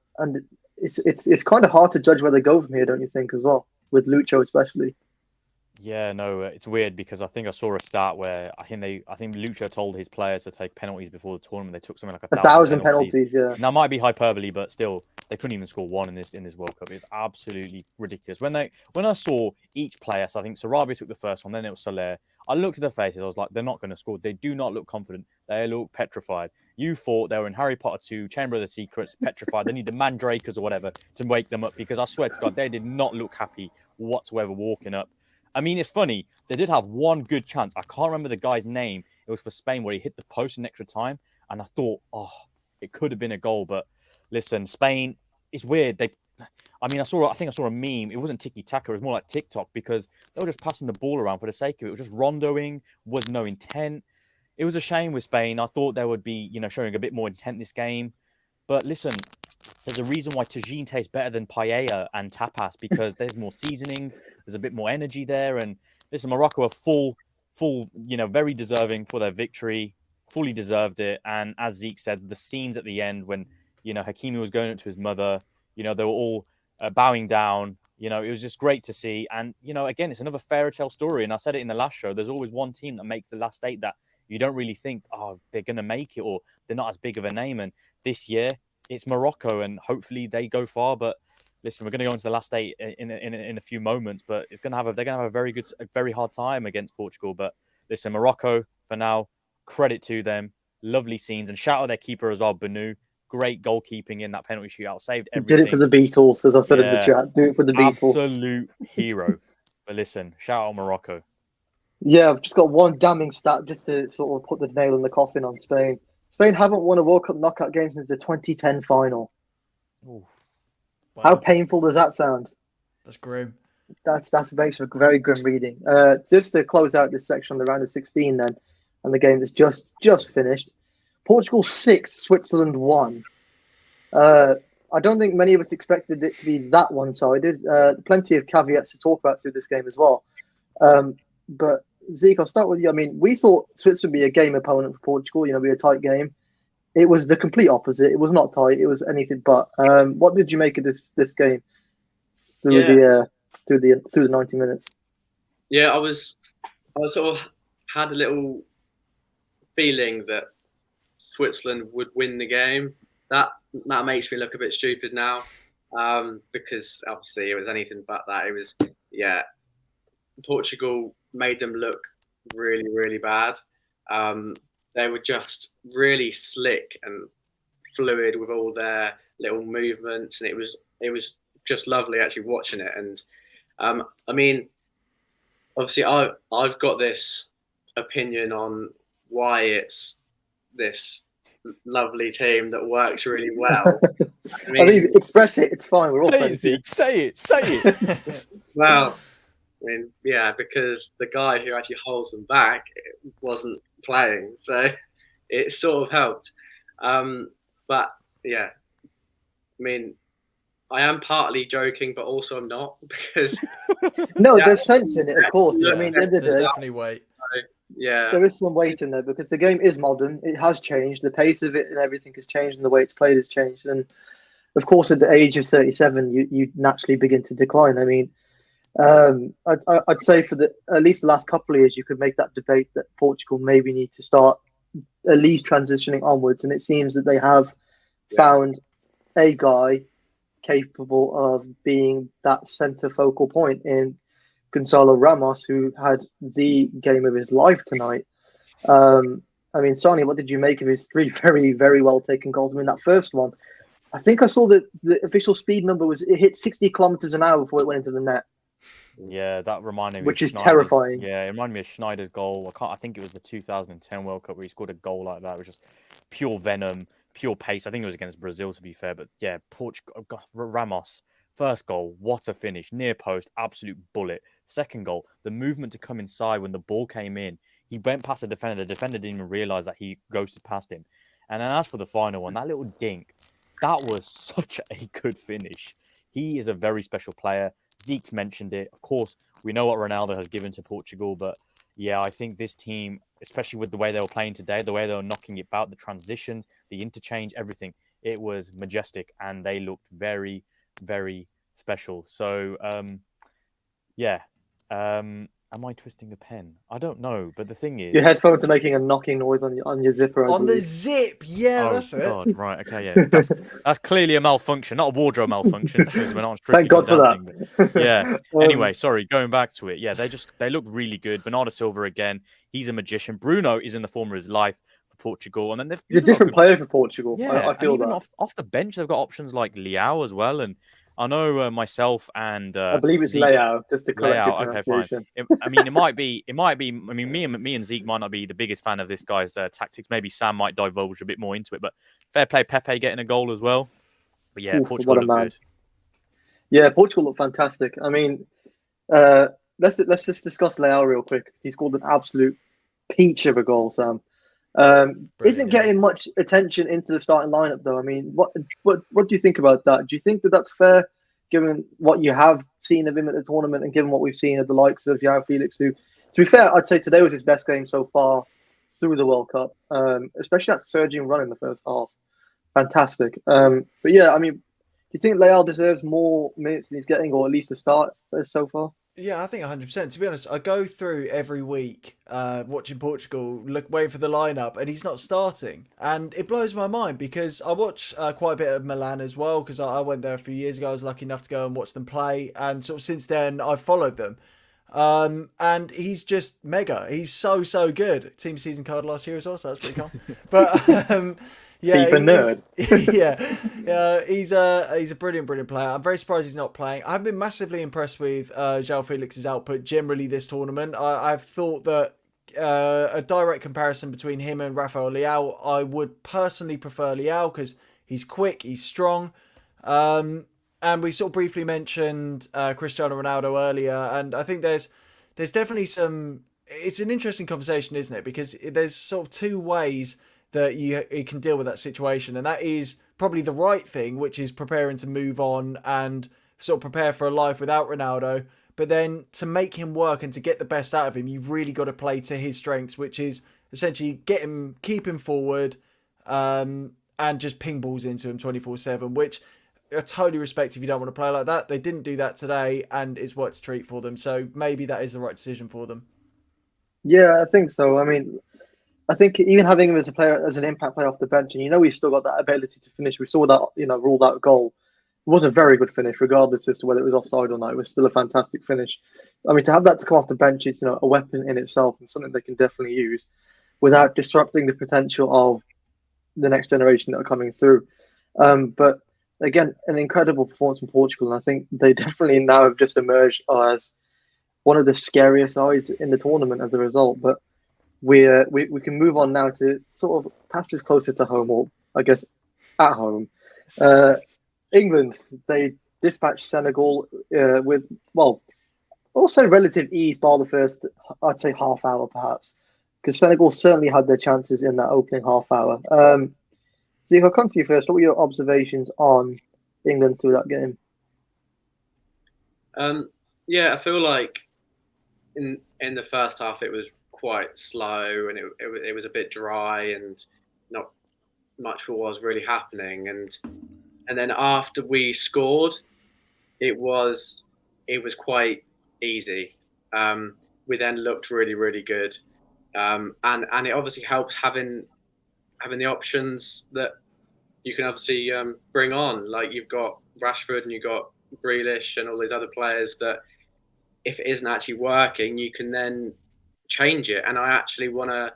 it's kind of hard to judge where they go from here, don't you think, as well, with Lucho especially? Yeah, no, it's weird because I think I saw a stat where I think Lucho told his players to take penalties before the tournament. They took something like 1,000 penalties. Yeah, now might be hyperbole, but still, they couldn't even score one in this World Cup. It's absolutely ridiculous. When I saw each player, so I think Sarabia took the first one, then it was Soler. I looked at their faces. I was like, they're not going to score. They do not look confident. They look petrified. You thought they were in Harry Potter 2, Chamber of the Secrets, petrified. They need the mandrakers or whatever to wake them up because I swear to God, they did not look happy whatsoever walking up. I mean, it's funny. They did have one good chance. I can't remember the guy's name. It was for Spain where he hit the post in extra time. And I thought, it could have been a goal. But listen, Spain, it's weird. I think I saw a meme. It wasn't tiki-taka. It was more like TikTok because they were just passing the ball around for the sake of it. It was just rondoing, was no intent. It was a shame with Spain. I thought they would be, showing a bit more intent this game. But listen, there's a reason why tagine tastes better than paella and tapas because there's more seasoning, there's a bit more energy there. And listen, Morocco are full, very deserving for their victory, fully deserved it. And as Zeke said, the scenes at the end when, Hakimi was going up to his mother, they were all bowing down, it was just great to see. And, again, it's another fairy tale story. And I said it in the last show, there's always one team that makes the last 8 that you don't really think, they're going to make it or they're not as big of a name. And this year, it's Morocco, and hopefully they go far. But listen, we're going to go into the last 8 in a few moments. But they're going to have a very hard time against Portugal. But listen, Morocco for now, credit to them, lovely scenes, and shout out their keeper as well, Banu. Great goalkeeping in that penalty shootout, saved everything. Did it for the Beatles, as I said in the chat. Do it for the Beatles. Absolute hero. But listen, shout out Morocco. Yeah, I've just got one damning stat just to sort of put the nail in the coffin on Spain. Spain haven't won a World Cup knockout game since the 2010 final. Ooh, wow. How painful does that sound? That's grim. That's makes for very grim reading. Just to close out this section, the round of 16 then, and the game that's just finished. Portugal 6, Switzerland 1. I don't think many of us expected it to be that one-sided. Plenty of caveats to talk about through this game as well. But Zeke, I'll start with you. I mean, we thought Switzerland would be a game opponent for Portugal. Be a tight game. it was the complete opposite. It was not tight. It was anything but. What did you make of this game through Yeah, the 90 minutes? yeah. I sort of had a little feeling that Switzerland would win the game. That makes me look a bit stupid now, because obviously it was anything but that. It was, yeah, Portugal made them look really, really bad. They were just really slick and fluid with all their little movements, and it was just lovely actually watching it. And I mean, obviously, I've got this opinion on why it's this lovely team that works really well. I I mean, mean, express it. It's fine. We're all Say it, friends here. Zeke. Say it. Say it. well, I mean, yeah, because the guy who actually holds them back wasn't playing, so it sort of helped. But yeah, I mean, I am partly joking, but also I'm not because No, yeah, there's sense in it, of course. yeah, I mean, at the end of the There's day, definitely weight. yeah, there is some weight in there because the game is modern. It has changed. The pace of it and everything has changed, and the way it's played has changed. And of course, at the age of 37, you naturally begin to decline. I mean, I'd say for at least the last couple of years, you could make that debate that Portugal maybe need to start at least transitioning onwards, and it seems that they have found a guy capable of being that centre focal point in Gonzalo Ramos, who had the game of his life tonight. I mean, Sonny, what did you make of his three very, very well taken goals? I mean, that first one, I think I saw that the official speed number was it hit 60 kilometers an hour before it went into the net. Yeah, that reminded me. Which of is Schneider's- terrifying. Yeah, it reminded me of Schneider's goal. I think it was the 2010 World Cup where he scored a goal like that. It was just pure venom, pure pace. I think it was against Brazil, to be fair. But yeah, Portugal, Ramos, first goal, what a finish, near post, absolute bullet. Second goal, the movement to come inside when the ball came in, he went past the defender. The defender didn't even realize that he ghosted past him. And then as for the final one, that little dink, that was such a good finish. He is a very special player. Zeke's mentioned it. Of course, we know what Ronaldo has given to Portugal, but yeah, I think this team, especially with the way they were playing today, the way they were knocking it about, the transitions, the interchange, everything, it was majestic, and they looked very, very special. So, yeah. Am I twisting a pen? I don't know, but the thing is, Your headphones are making a knocking noise on your zipper. I On the believe. zip, yeah, oh that's it. god, right, okay, yeah, that's clearly a malfunction, not a wardrobe malfunction because we're not on Strictly Thank God Come for Dancing. that. But yeah. Anyway, sorry, going back to it. Yeah, they look really good. Bernardo Silva again, he's a magician. Bruno is in the form of his life for Portugal, and then they've He's a even got different good- player for Portugal. Yeah, I feel and even that. off the bench, they've got options like Leao as well. And I know myself and I believe it's Zeke- Leao, just to correct your Layout. Okay, fine. pronunciation. I mean, it might be. I mean, me and Zeke might not be the biggest fan of this guy's tactics. Maybe Sam might divulge a bit more into it. But fair play, Pepe getting a goal as well. But yeah, Oof, Portugal what a look man. good. Yeah, Portugal look fantastic. I mean, let's just discuss Leao real quick because he scored an absolute peach of a goal, Sam. Isn't yeah. getting much attention into the starting lineup though. I mean, what do you think about that? Do you think that that's fair, given what you have seen of him at the tournament and given what we've seen of the likes of João Felix, who, to be fair, I'd say today was his best game so far through the World Cup, especially that surging run in the first half. Fantastic. But yeah, I mean, do you think Leao deserves more minutes than he's getting, or at least a start so far? Yeah, I think 100%. To be honest, I go through every week watching Portugal, waiting for the lineup, and he's not starting. And it blows my mind because I watch quite a bit of Milan as well because I went there a few years ago. I was lucky enough to go and watch them play. And sort of since then, I've followed them. And he's just mega. He's so good. Team season card last year as well, so that's pretty cool. But yeah, FIFA nerd. He's a brilliant player. I'm very surprised he's not playing. I've been massively impressed with João Felix's output generally this tournament. I've thought that a direct comparison between him and Rafael Leao, I would personally prefer Leao because he's quick, he's strong. And we sort of briefly mentioned Cristiano Ronaldo earlier, and I think there's definitely some. It's an interesting conversation, isn't it? Because there's sort of two ways that you can deal with that situation, and that is probably the right thing, which is preparing to move on and sort of prepare for a life without Ronaldo. But then to make him work and to get the best out of him, you've really got to play to his strengths, which is essentially keep him forward, and just ping balls into him 24/7, which I totally respect if you don't want to play like that. They didn't do that today, and it's worked a treat for them. So maybe that is the right decision for them. Yeah, I think so. I mean, I think even having him as a player, as an impact player off the bench, and we've still got that ability to finish. We saw that, ruled out goal. It was a very good finish, regardless as to whether it was offside or not. It was still a fantastic finish. I mean, to have that to come off the bench is, a weapon in itself and something they can definitely use without disrupting the potential of the next generation that are coming through. But again, an incredible performance from Portugal, and I think they definitely now have just emerged as one of the scariest sides in the tournament as a result. But we can move on now to sort of pastures closer to home, or I guess at home. England, they dispatched Senegal with, well, also relative ease, bar the first, I'd say, half hour perhaps, because Senegal certainly had their chances in that opening half hour. Zeke, I'll come to you first. What were your observations on England through that game? Yeah, I feel like in the first half it was quite slow, and it was a bit dry, and not much was really happening. And then after we scored, it was quite easy. We then looked really, really good, and it obviously helps having the options that you can obviously bring on. Like, you've got Rashford and you've got Grealish and all these other players that, if it isn't actually working, you can then change it. And I actually want to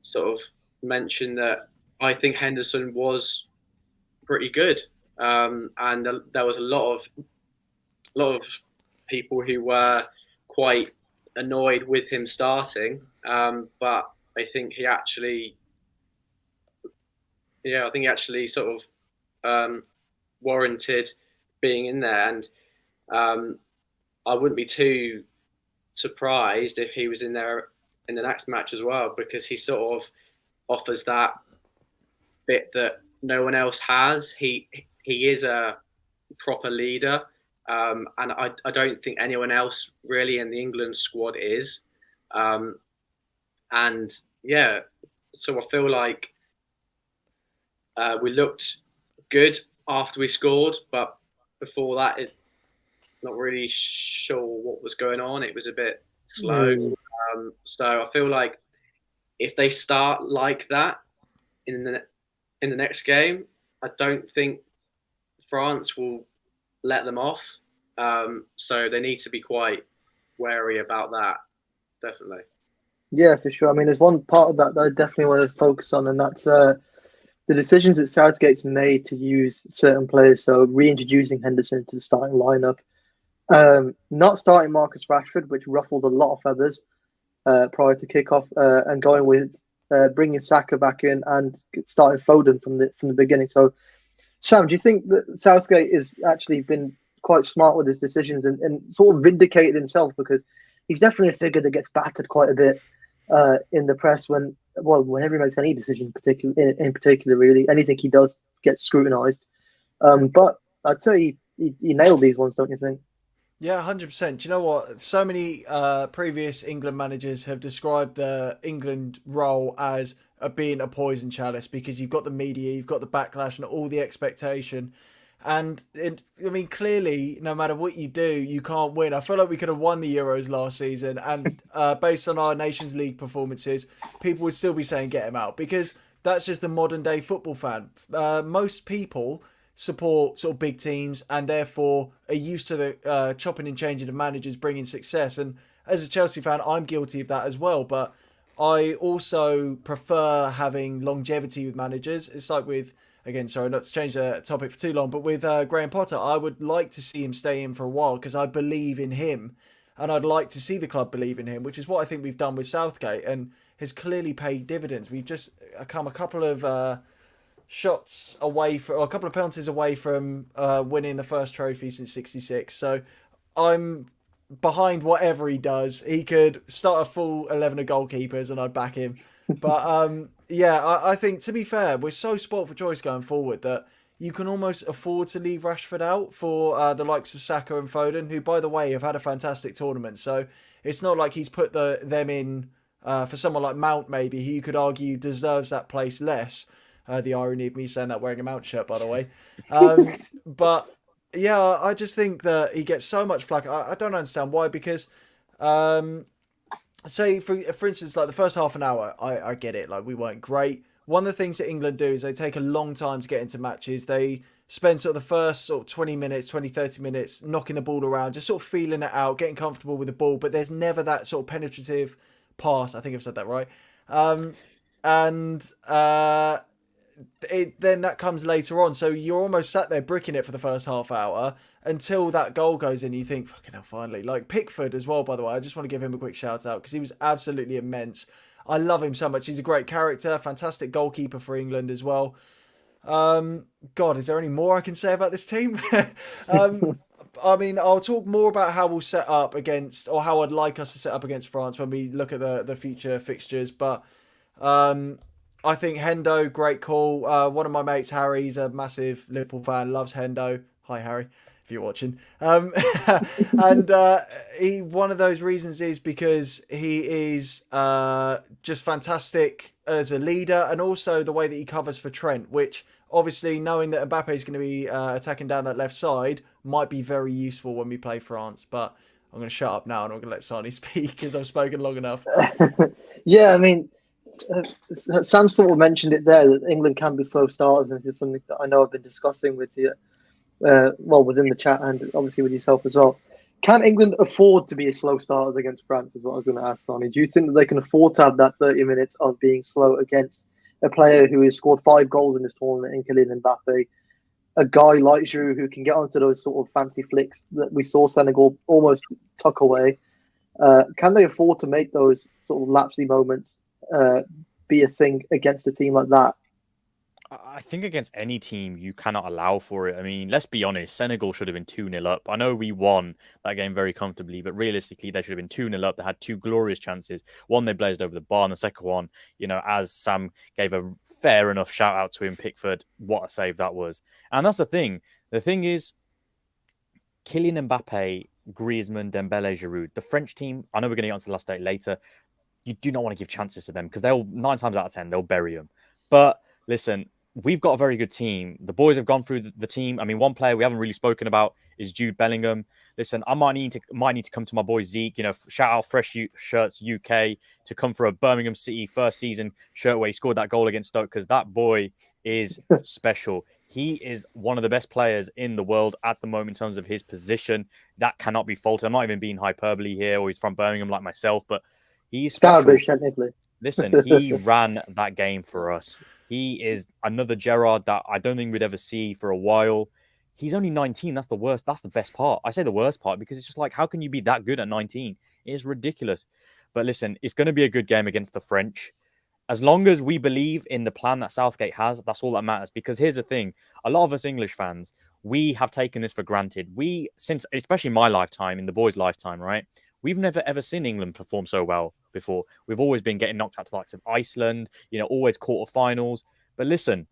sort of mention that I think Henderson was pretty good, and there was a lot of people who were quite annoyed with him starting, but I think he actually sort of warranted being in there, and I wouldn't be too surprised if he was in there in the next match as well, because he sort of offers that bit that no one else has. He is a proper leader, and I don't think anyone else really in the England squad is. And yeah, so I feel like we looked good after we scored, but before that, not really sure what was going on. It was a bit slow. So I feel like if they start like that in the next game, I don't think France will let them off. So they need to be quite wary about that, definitely. Yeah, for sure. I mean, there's one part of that I definitely want to focus on, and that's the decisions that Southgate's made to use certain players. So reintroducing Henderson to the starting lineup, not starting Marcus Rashford, which ruffled a lot of feathers prior to kickoff, and going with bringing Saka back in and starting Foden from the beginning. So, Sam, do you think that Southgate has actually been quite smart with his decisions and sort of vindicated himself, because he's definitely a figure that gets battered quite a bit in the press whenever he makes any decision, in particular, really anything he does gets scrutinised. But I'd say he nailed these ones, don't you think? Yeah, 100%. Do you know what? So many previous England managers have described the England role as being a poison chalice, because you've got the media, you've got the backlash and all the expectation. And clearly, no matter what you do, you can't win. I feel like we could have won the Euros last season, and based on our Nations League performances, people would still be saying get him out, because that's just the modern day football fan. Most people support sort of big teams and therefore are used to the chopping and changing of managers bringing success. And as a Chelsea fan, I'm guilty of that as well. But I also prefer having longevity with managers. It's like with, again, sorry, not to change the topic for too long, but with Graham Potter, I would like to see him stay in for a while because I believe in him, and I'd like to see the club believe in him, which is what I think we've done with Southgate, and has clearly paid dividends. We've just come a couple of shots away or a couple of penalties away from winning the first trophy since '66. So I'm behind whatever he does. He could start a full 11 of goalkeepers and I'd back him. But I think, to be fair, we're so spoilt for choice going forward that you can almost afford to leave Rashford out for the likes of Saka and Foden, who, by the way, have had a fantastic tournament. So it's not like he's put them in for someone like Mount, maybe, who you could argue deserves that place less. The irony of me saying that wearing a Mount shirt, by the way. But yeah, I just think that he gets so much flack. I don't understand why, because say for instance, like the first half an hour, I get it. Like we weren't great. One of the things that England do is they take a long time to get into matches. They spend sort of the first sort of 20 minutes, 20, 30 minutes knocking the ball around, just sort of feeling it out, getting comfortable with the ball. But there's never that sort of penetrative pass. I think I've said that right. And then that comes later on. So you're almost sat there bricking it for the first half hour until that goal goes in. You think, fucking hell, finally. Like Pickford as well, by the way. I just want to give him a quick shout out because he was absolutely immense. I love him so much. He's a great character, fantastic goalkeeper for England as well. God, is there any more I can say about this team? I mean, I'll talk more about how we'll set up against, or how I'd like us to set up against France when we look at the future fixtures. But I think Hendo, great call. One of my mates, Harry's a massive Liverpool fan, loves Hendo. Hi, Harry, if you're watching. And one of those reasons is because he is just fantastic as a leader, and also the way that he covers for Trent, which obviously knowing that Mbappe is going to be attacking down that left side might be very useful when we play France. But I'm going to shut up now and I'm going to let Sani speak because I've spoken long enough. Yeah, I mean, Sam sort of mentioned it there that England can be slow starters, and this is something that I know I've been discussing with you, within the chat and obviously with yourself as well. Can England afford to be a slow starters against France? Is what I was going to ask Sonny. Do you think that they can afford to have that 30 minutes of being slow against a player who has scored 5 goals in this tournament in Kylian Mbappe, a guy like Giroud who can get onto those sort of fancy flicks that we saw Senegal almost tuck away? Can they afford to make those sort of lapsy moments be a thing against a team like that? I think against any team, you cannot allow for it. I mean, let's be honest, Senegal should have been 2-0 up. I know we won that game very comfortably, but realistically, they should have been 2-0 up. They had 2 glorious chances. One, they blazed over the bar, and the second one, as Sam gave a fair enough shout out to him, Pickford, what a save that was. And that's the thing. The thing is, Kylian Mbappe, Griezmann, Dembele, Giroud, the French team, I know we're going to get onto the last date later, you do not want to give chances to them because they'll 9 times out of 10, they'll bury them. But listen, we've got a very good team. The boys have gone through the team. I mean, one player we haven't really spoken about is Jude Bellingham. Listen, I might need to come to my boy Zeke. Shout out Fresh Shirts UK to come for a Birmingham City first season shirt where he scored that goal against Stoke, because that boy is special. He is one of the best players in the world at the moment in terms of his position. That cannot be faulted. I'm not even being hyperbole here, or he's from Birmingham like myself, but he's special. Technically. Listen, he ran that game for us. He is another Gerrard that I don't think we'd ever see for a while. He's only 19. That's the worst. That's the best part. I say the worst part because it's just like, how can you be that good at 19? It is ridiculous. But listen, it's going to be a good game against the French. As long as we believe in the plan that Southgate has, that's all that matters. Because here's the thing. A lot of us English fans, we have taken this for granted. Since, especially my lifetime, in the boys' lifetime, right? We've never, ever seen England perform so well before. We've always been getting knocked out to the likes of Iceland, always quarterfinals. But listen,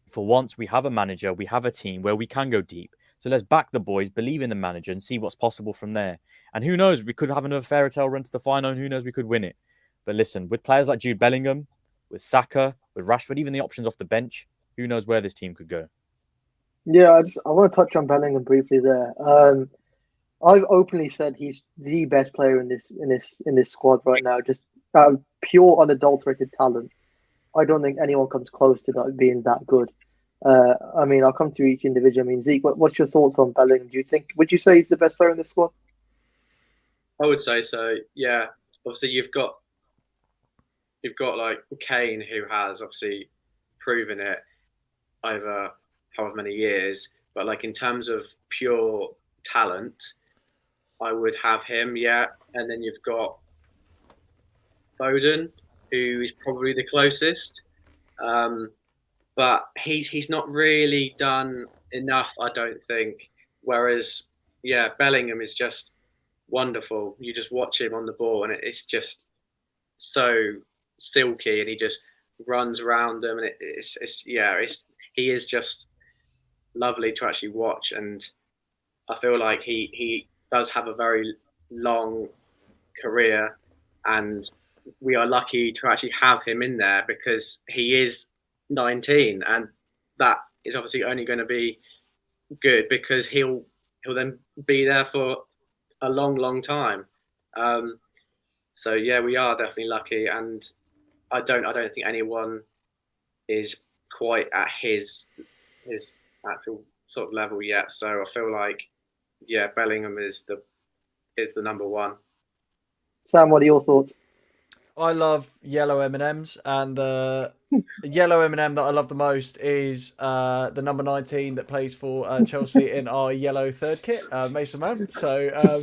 for once, we have a manager, we have a team where we can go deep. So let's back the boys, believe in the manager, and see what's possible from there. And who knows, we could have another fairy tale run to the final, and who knows, we could win it. But listen, with players like Jude Bellingham, with Saka, with Rashford, even the options off the bench, who knows where this team could go. Yeah, I want to touch on Bellingham briefly there. I've openly said he's the best player in this squad right now. Just pure, unadulterated talent. I don't think anyone comes close to that being that good. I mean, I'll come to each individual. I mean, Zeke, what's your thoughts on Bellingham? Would you say he's the best player in this squad? I would say so. Yeah. Obviously, you've got like Kane, who has obviously proven it over however many years. But like in terms of pure talent, I would have him, yeah. And then you've got Foden, who is probably the closest. But he's not really done enough, I don't think. Whereas, yeah, Bellingham is just wonderful. You just watch him on the ball, and it's just so silky, and he just runs around them, and he is just lovely to actually watch. And I feel like he does have a very long career, and we are lucky to actually have him in there because he is 19, and that is obviously only going to be good because he'll then be there for a long time. So yeah, we are definitely lucky, and I don't think anyone is quite at his actual sort of level yet. So I feel like yeah, Bellingham is the number one. Sam, what are your thoughts? I love yellow M&Ms, and the yellow M&M that I love the most is the number 19 that plays for Chelsea in our yellow third kit, Mason Mount. So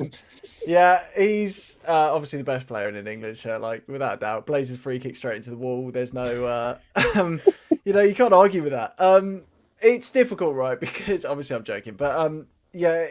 yeah, he's obviously the best player in an England shirt, like without a doubt. Blazes free kick straight into the wall. There's no, you can't argue with that. It's difficult, right? Because obviously I'm joking, but yeah,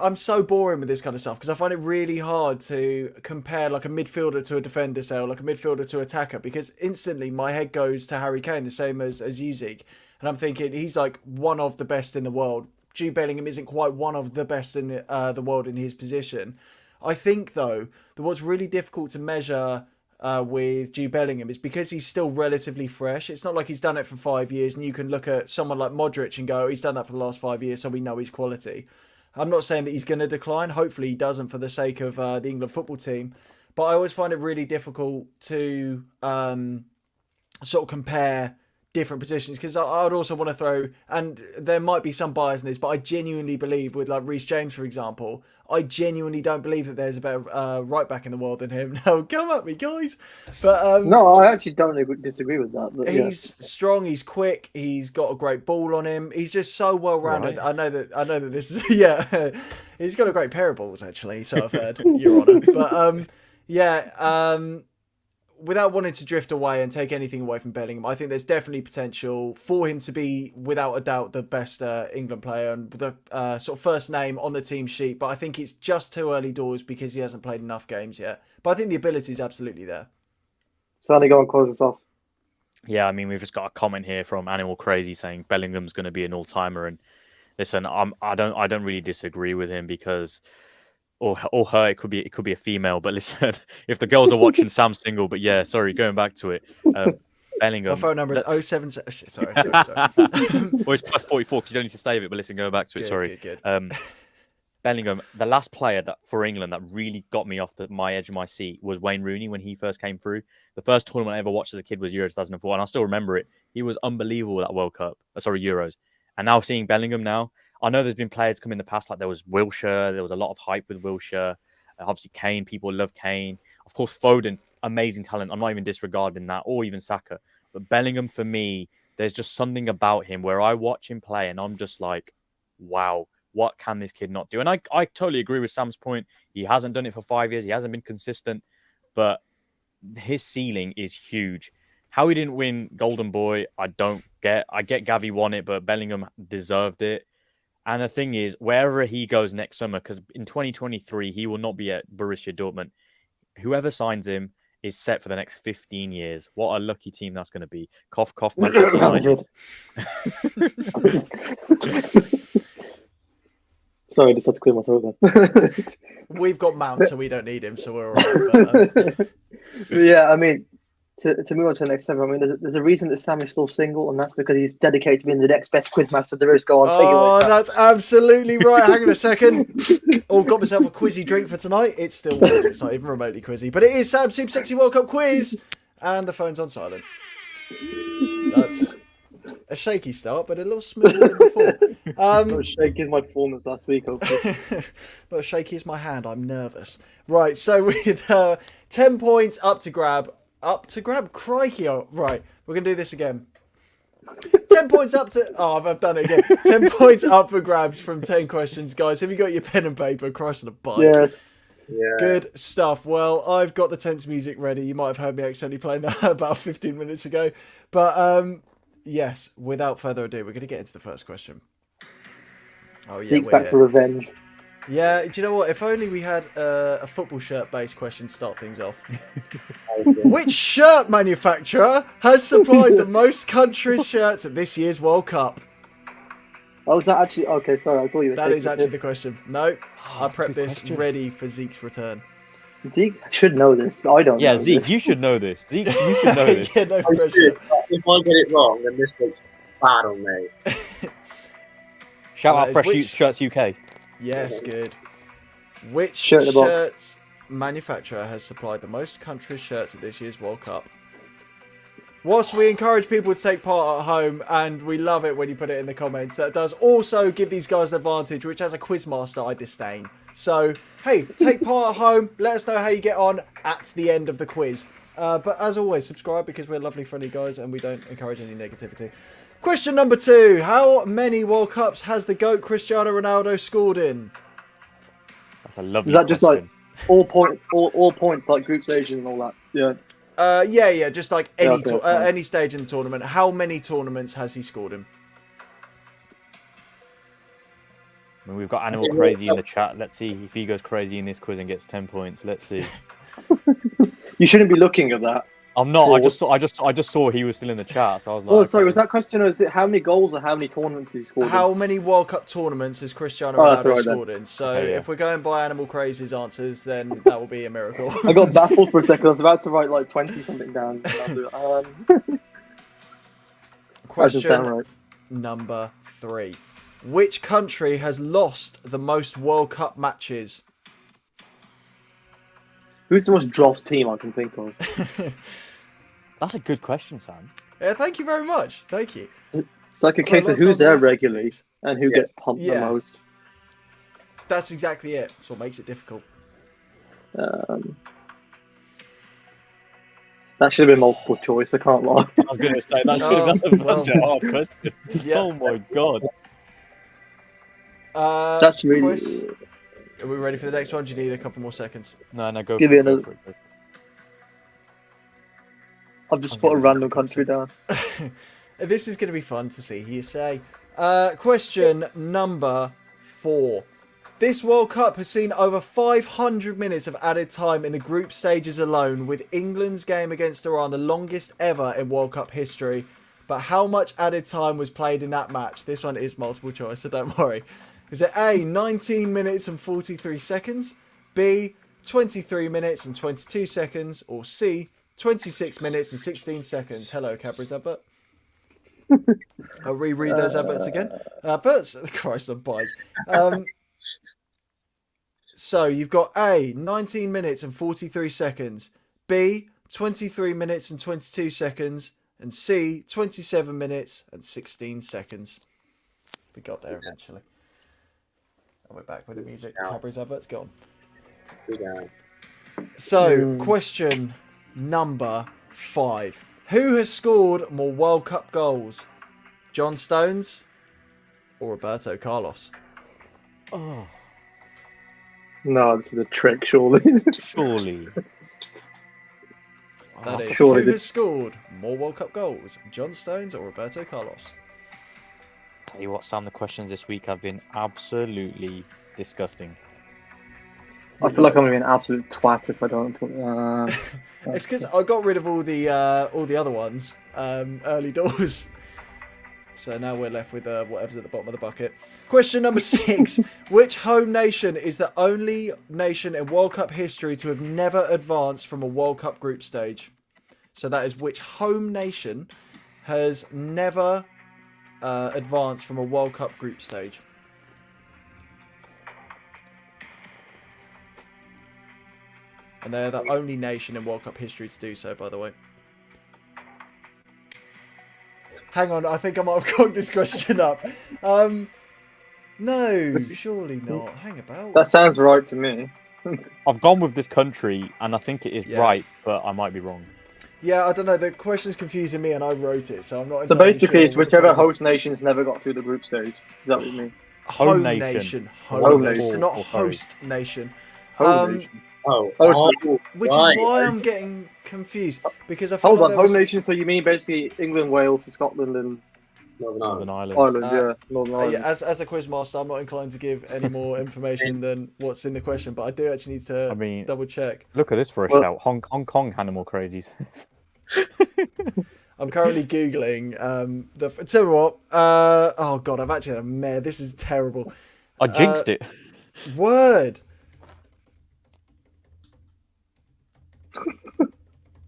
I'm so boring with this kind of stuff because I find it really hard to compare like a midfielder to a defender, say, or like a midfielder to attacker, because instantly my head goes to Harry Kane, the same as Usyk, and I'm thinking he's like one of the best in the world. Jude Bellingham isn't quite one of the best in the world in his position. I think though that what's really difficult to measure with Jude Bellingham is because he's still relatively fresh. It's not like he's done it for 5 years and you can look at someone like Modric and go, he's done that for the last 5 years, so we know his quality. I'm not saying that he's going to decline. Hopefully he doesn't for the sake of the England football team. But I always find it really difficult to sort of compare different positions, because I would also want to throw, and there might be some bias in this, but I genuinely believe with like Reece James, for example, I genuinely don't believe that there's a better right back in the world than him. No, come at me, guys. But no, I actually don't disagree with that. But he's strong, he's quick, he's got a great ball on him. He's just so well rounded. Right. I know that this is yeah. He's got a great pair of balls actually, so I've heard, Your Honour. But without wanting to drift away and take anything away from Bellingham, I think there's definitely potential for him to be, without a doubt, the best England player and the sort of first name on the team sheet. But I think it's just too early doors because he hasn't played enough games yet. But I think the ability is absolutely there. Sonny, go and close this off. Yeah, I mean, we've just got a comment here from Animal Crazy saying Bellingham's going to be an all-timer. And listen, I don't really disagree with him because, or her, it could be a female. But listen, if the girls are watching, Sam's single. But yeah, sorry, going back to it, Bellingham. My phone number is 07. Sorry. Or it's plus 44 because you don't need to save it. But listen, going back to it, sorry. Good. Bellingham, the last player that for England that really got me off my edge of my seat was Wayne Rooney when he first came through. The first tournament I ever watched as a kid was Euro 2004, and I still remember it. He was unbelievable at World Cup. Euros. And now seeing Bellingham now, I know there's been players come in the past, like there was Wilshere. There was a lot of hype with Wilshere. Obviously, Kane, people love Kane. Of course, Foden, amazing talent. I'm not even disregarding that, or even Saka. But Bellingham, for me, there's just something about him where I watch him play and I'm just like, wow. What can this kid not do? And I totally agree with Sam's point. He hasn't done it for 5 years. He hasn't been consistent, but his ceiling is huge. How he didn't win Golden Boy, I don't get. I get Gavi won it, but Bellingham deserved it. And the thing is, wherever he goes next summer, because in 2023, he will not be at Borussia Dortmund. Whoever signs him is set for the next 15 years. What a lucky team that's going to be. Cough, cough, Manchester United. Sorry, I just had to clear my throat then. We've got Mount, so we don't need him, so we're all right. But, yeah, I mean, to move on to the next segment, I mean, there's a reason that Sam is still single, and that's because he's dedicated to being the next best quizmaster there is. Go on, take it away. Sam. That's absolutely right. Hang on a second. Got myself a quizzy drink for tonight. It's still water. It's not even remotely quizzy, but it is Sam's Super Sexy World Cup quiz, and the phone's on silent. That's a shaky start, but a little smoother than before. Not as shaky as my performance last week, hopefully. Not as shaky as my hand. I'm nervous. Right, so with 10 points up to grab. Crikey. Oh, right, we're going to do this again. 10 points up to... Oh, I've done it again. 10 points up for grabs from 10 questions. Guys, have you got your pen and paper? Christ on a bike. Yes. Yeah. Good stuff. Well, I've got the tense music ready. You might have heard me accidentally playing that about 15 minutes ago. But, yes, without further ado, we're going to get into the first question. Oh, yeah, Seek back for revenge. Yeah, do you know what? If only we had a football shirt-based question to start things off. Which shirt manufacturer has supplied the most countries' shirts at this year's World Cup? Oh, was that actually... Okay, sorry, I thought you were... That is actually the question. No, I prepped good this question. ready for Zeke's return. Zeke should know this, but I don't Yeah, know Zeke, this. you should know this. Zeke, you should know this. Yeah, no I pressure. should, but if I get it wrong, then this looks bad on me. Shout that out is Fresh which- Shirts UK. Yes, good. Which Shirt in the box. shirts manufacturer has supplied the most countries' shirts at this year's World Cup? Whilst we encourage people to take part at home, and we love it when you put it in the comments, that does also give these guys an advantage, which as a quizmaster I disdain. So, hey, take part at home. Let us know how you get on at the end of the quiz. But as always, subscribe because we're lovely, friendly guys, and we don't encourage any negativity. Question number 2. How many World Cups has the GOAT Cristiano Ronaldo scored in? That's a lovely Is that just like question. all points, like group stage and all that? Yeah. Yeah, just like any okay, that's fine. any stage in the tournament. How many tournaments has he scored in? I mean, we've got Animal Crazy in the chat. Let's see if he goes crazy in this quiz and gets 10 points. Let's see. You shouldn't be looking at that. I'm not. Fraud. I just saw he was still in the chat, so I was like. Oh, sorry. okay. Was that question? Or is it how many goals or how many tournaments he scored? How many World Cup tournaments has Cristiano Oh, that's Ronaldo right then. scored in? So Okay, yeah. if we're going by Animal Crazy's answers, then that will be a miracle. I got baffled for a second. I was about to write like 20 something down. That doesn't sound Question right. number 3. Which country has lost the most World Cup matches? Who's the most dross team I can think of? That's a good question, Sam. Yeah, thank you very much. Thank you. It's like a Quite case lot of who's time there left, regularly please. and who Yeah. gets pumped Yeah. the most. That's exactly it. That's what makes it difficult. That should have been multiple choice. I can't lie. I was going to say that should have. That's well. a hard question. Yeah. Oh my god. That's really. Chris, are we ready for the next one? Do you need a couple more seconds? No, go Give for it it. Go another- for it. I've just put a random country down. This is going to be fun to see who you say. Question number 4. This World Cup has seen over 500 minutes of added time in the group stages alone, with England's game against Iran the longest ever in World Cup history. But how much added time was played in that match? This one is multiple choice, so don't worry. Is it A, 19 minutes and 43 seconds, B, 23 minutes and 22 seconds, or C, 26 minutes and 16 seconds? Hello, Cadbury's advert. I'll reread those adverts again. Adverts? Christ on bike. So you've got A, 19 minutes and 43 seconds, B, 23 minutes and 22 seconds, and C, 27 minutes and 16 seconds. We got there eventually. And we're back with the music. Yeah. Cadbury's adverts, go on. Yeah. So, question number 5. Who has scored more World Cup goals? John Stones or Roberto Carlos? Oh, No, this is a trick, surely. surely. That is, surely who the- has scored more World Cup goals? John Stones or Roberto Carlos? Tell you what, Sam, the questions this week have been absolutely disgusting. I feel like I'm gonna be an absolute twat if I don't put. It's because I got rid of all the other ones early doors. So now we're left with whatever's at the bottom of the bucket. Question number 6. Which home nation is the only nation in World Cup history to have never advanced from a World Cup group stage? So that is which home nation has never advanced from a World Cup group stage? And they're the only nation in World Cup history to do so, by the way. Hang on, I think I might have cocked this question up. No, surely not. Hang about. That sounds right to me. I've gone with this country, and I think it is Yeah. right, but I might be wrong. Yeah, I don't know. The question's confusing me, and I wrote it, so I'm not. So entirely basically, sure it's what the whichever point is. host nation's never got through the group stage. Is that what you mean? Home Home nation. nation. Home Home nation. nation. So not Oh, sorry. host nation. Home nation. Oh, Which right. is why I'm getting confused because I feel Hold like on, there home was... nation. So you mean basically England, Wales, Scotland, and Northern Ireland. Ireland? Uh, Yeah, Northern Ireland. yeah, as a quizmaster, I'm not inclined to give any more information than what's in the question, but I do actually need to I mean- double check. Look at this for a Well- shout. Hong Kong Animal Crazies. I'm currently googling the. Tell you what. Oh god, I've actually had a mare. This is terrible. I jinxed it. Word.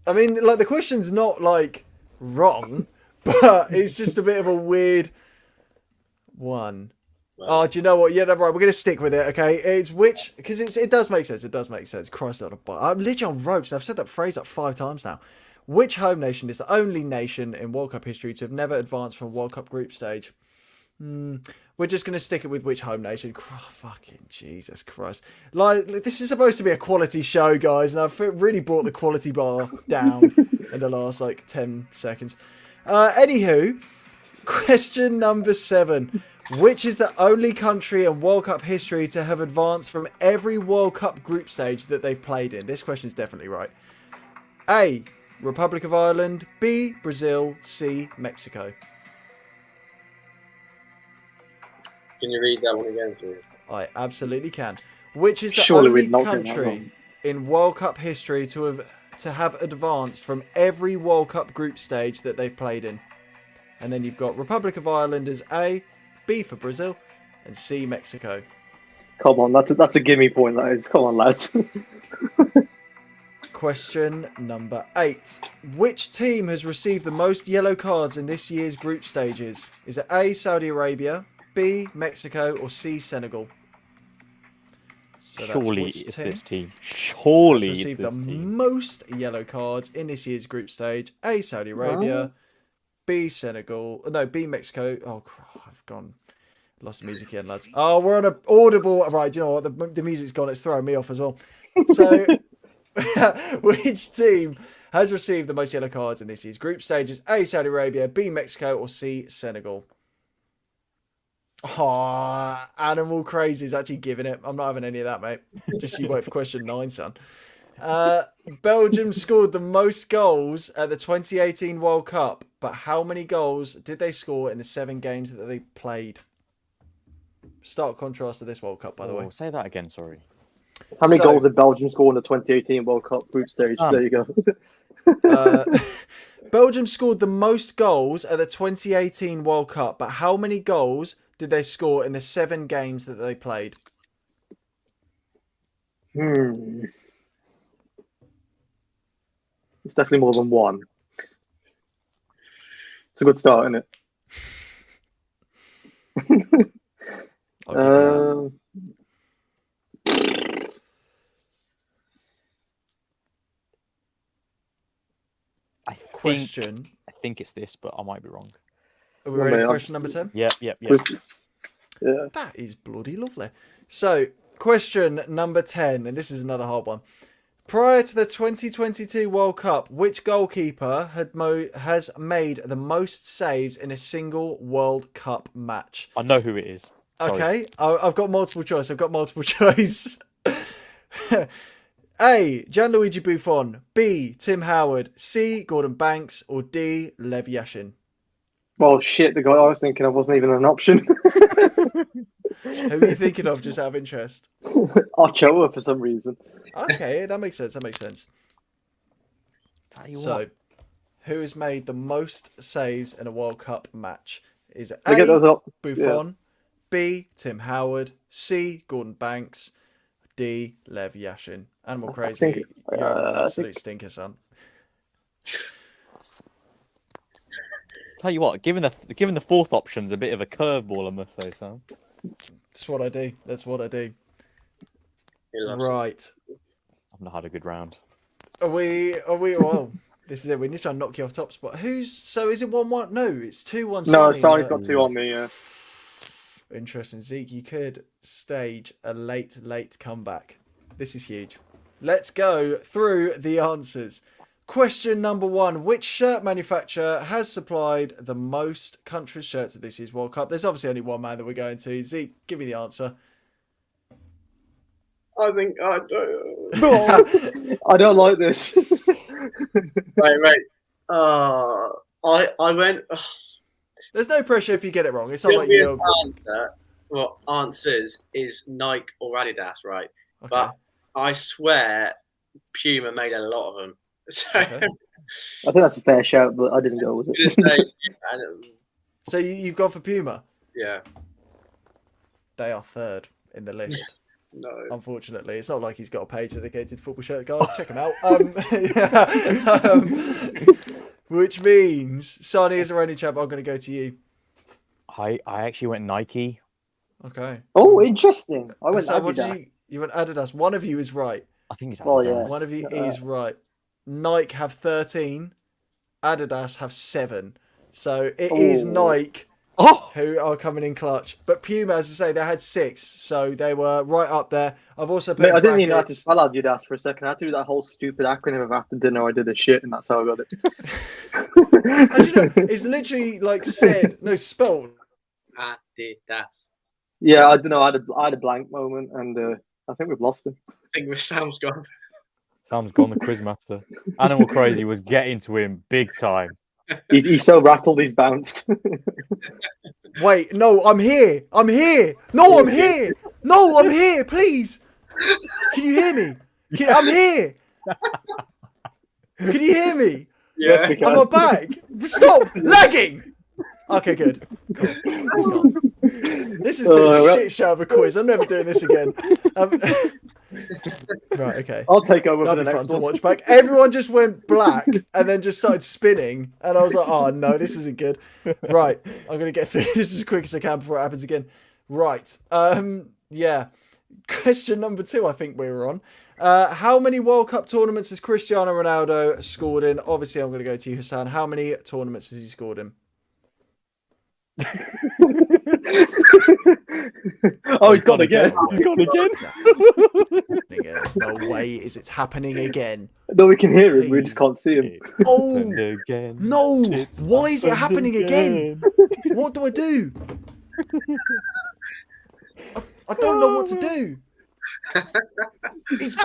I mean, like, the question's not, like, wrong, but it's just a bit of a weird one. Oh, do you know what? Yeah, no, right. We're gonna stick with it. Okay, it's which because it does make sense. It does make sense. Christ, I'm literally on ropes. I've said that phrase like 5 times now. Which home nation is the only nation in World Cup history to have never advanced from World Cup group stage? We're just gonna stick it with which home nation. Fucking Jesus Christ! Like, this is supposed to be a quality show, guys, and I've really brought the quality bar down in the last like 10 seconds. Anywho, question number 7. Which is the only country in World Cup history to have advanced from every World Cup group stage that they've played in? This question is definitely right. A. Republic of Ireland. B. Brazil. C. Mexico. Can you read that one again, please? I absolutely can. Which is the Surely only we'd not get that country wrong. in World Cup history to have advanced from every World Cup group stage that they've played in? And then you've got Republic of Ireland as A, B for Brazil, and C, Mexico. Come on, that's a gimme point. That is. Come on, lads. Question number 8. Which team has received the most yellow cards in this year's group stages? Is it A, Saudi Arabia, B, Mexico, or C, Senegal? So Surely it's this team. Surely it's received the this team. most yellow cards in this year's group stage. A, Saudi Arabia, B, Senegal. No, B, Mexico. Oh, I've lost the music again, lads. Oh, we're on an audible. Right, do you know what? The music's gone. It's throwing me off as well. So, which team has received the most yellow cards in this year's group stages? A, Saudi Arabia, B, Mexico, or C, Senegal? Oh, Animal Crazy is actually giving it. I'm not having any of that, mate. Just you wait for question 9, son. Belgium scored the most goals at the 2018 World Cup, but how many goals did they score in the 7 games that they played? Stark contrast to this World Cup, by the way. Say that again, sorry. How many goals did Belgium score in the 2018 World Cup group stage? There you go. Belgium scored the most goals at the 2018 World Cup, but how many goals did they score in the 7 games that they played? It's definitely more than 1. It's a good start, isn't it? I'll give you that. I think it's this, but I might be wrong. Are we ready for question number 10? Yep. Yeah. That is bloody lovely. So, question number 10, and this is another hard one. Prior to the 2022 World Cup, which goalkeeper has made the most saves in a single World Cup match? I know who it is. Sorry. Okay, I've got multiple choice. A. Gianluigi Buffon. B. Tim Howard. C. Gordon Banks. Or D. Lev Yashin. Well, shit, the guy I was thinking of wasn't even an option. Who are you thinking of, just out of interest? Ochoa, for some reason. Okay, that makes sense. So, What? who has made the most saves in a World Cup match? Is it I get those A. up. Buffon, B. Tim Howard, C. Gordon Banks, D. Lev Yashin? Animal Crazy, you're an absolute stinker, son. Tell you what, given the fourth option's a bit of a curveball, I must say, Sam. That's what I do. Right. I've not had a good round. Are we? Well, this is it. We need to try and knock you off top spot. So is it 1-1? No, it's 2-1. No, Sonny's got 2 on me, yeah. Interesting. Zeke, you could stage a late comeback. This is huge. Let's go through the answers. Question number 1. Which shirt manufacturer has supplied the most countries' shirts at this year's World Cup? There's obviously only one man that we're going to. Zeke, give me the answer. I think I don't like this. right. I went. There's no pressure if you get it wrong. It's not The like you're... obvious answers is Nike or Adidas, right? Okay. But I swear Puma made a lot of them. So Okay. I think that's a fair shout, but I didn't go with I'm it. gonna say, So you've gone for Puma. yeah. They are third in the list. No. Unfortunately, it's not like he's got a page dedicated to football shirt, guys. Check him out. Yeah, which means, Sonny, is there any chap? I'm going to go to you. I actually went Nike. Okay. Oh, interesting. I went So what did Adidas. you went Adidas. One of you is right. I think it's Oh, Adidas. yeah. One of you is right. Nike have 13. Adidas have 7. So it is Oh. Nike Oh, who are coming in clutch. But Puma, as I say, they had 6. So they were right up there. I've also put Mate, in I didn't even know how to brackets. spell Adidas for a second. I had to do that whole stupid acronym of after dinner I did a shit, and that's how I got it. As you know, it's literally like spelled. Adidas. Yeah, I don't know. I had a blank moment, and I think we've lost him. I think Sam's gone. Sam's gone, the quizmaster. Animal Crazy was getting to him big time. He's so rattled, he's bounced. Wait, no, I'm here. I'm here. No, I'm here. No, I'm here. Please. Can you hear me? I'm here. Can you hear me? Yes, we can. Am I back? Stop lagging. Okay, good. Cool. He's gone. This has been a shit show of a quiz. I'm never doing this again. Right, okay. I'll take over That'll for be the fun next to one. watch back. Everyone just went black and then just started spinning, and I was like, "Oh no, this isn't good." Right, I'm gonna get through this as quick as I can before it happens again. Right, yeah. Question number 2, I think we were on. How many World Cup tournaments has Cristiano Ronaldo scored in? Obviously, I'm gonna go to you, Hassan. How many tournaments has he scored in? Oh, he's gone again. He's gone again. No way is it happening again. No, we can hear him. We just can't see him. Oh Again. no! It's Why is it happened happening again? What do I do? I don't know what to do. It's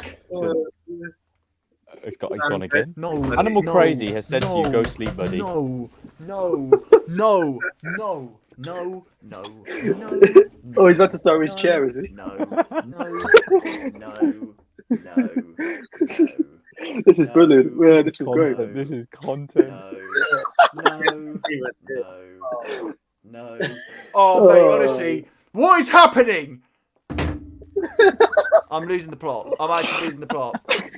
He's gone again. no. Animal no, Crazy has said to you, no, go sleep, buddy. No, no, no, no, no, no, no. Oh, he's about to throw his chair, is he? No, no, no, no. This is brilliant. Yeah, this is great. Content. This is content. No. Oh, mate, honestly, what is happening? I'm losing the plot. I'm actually losing the plot.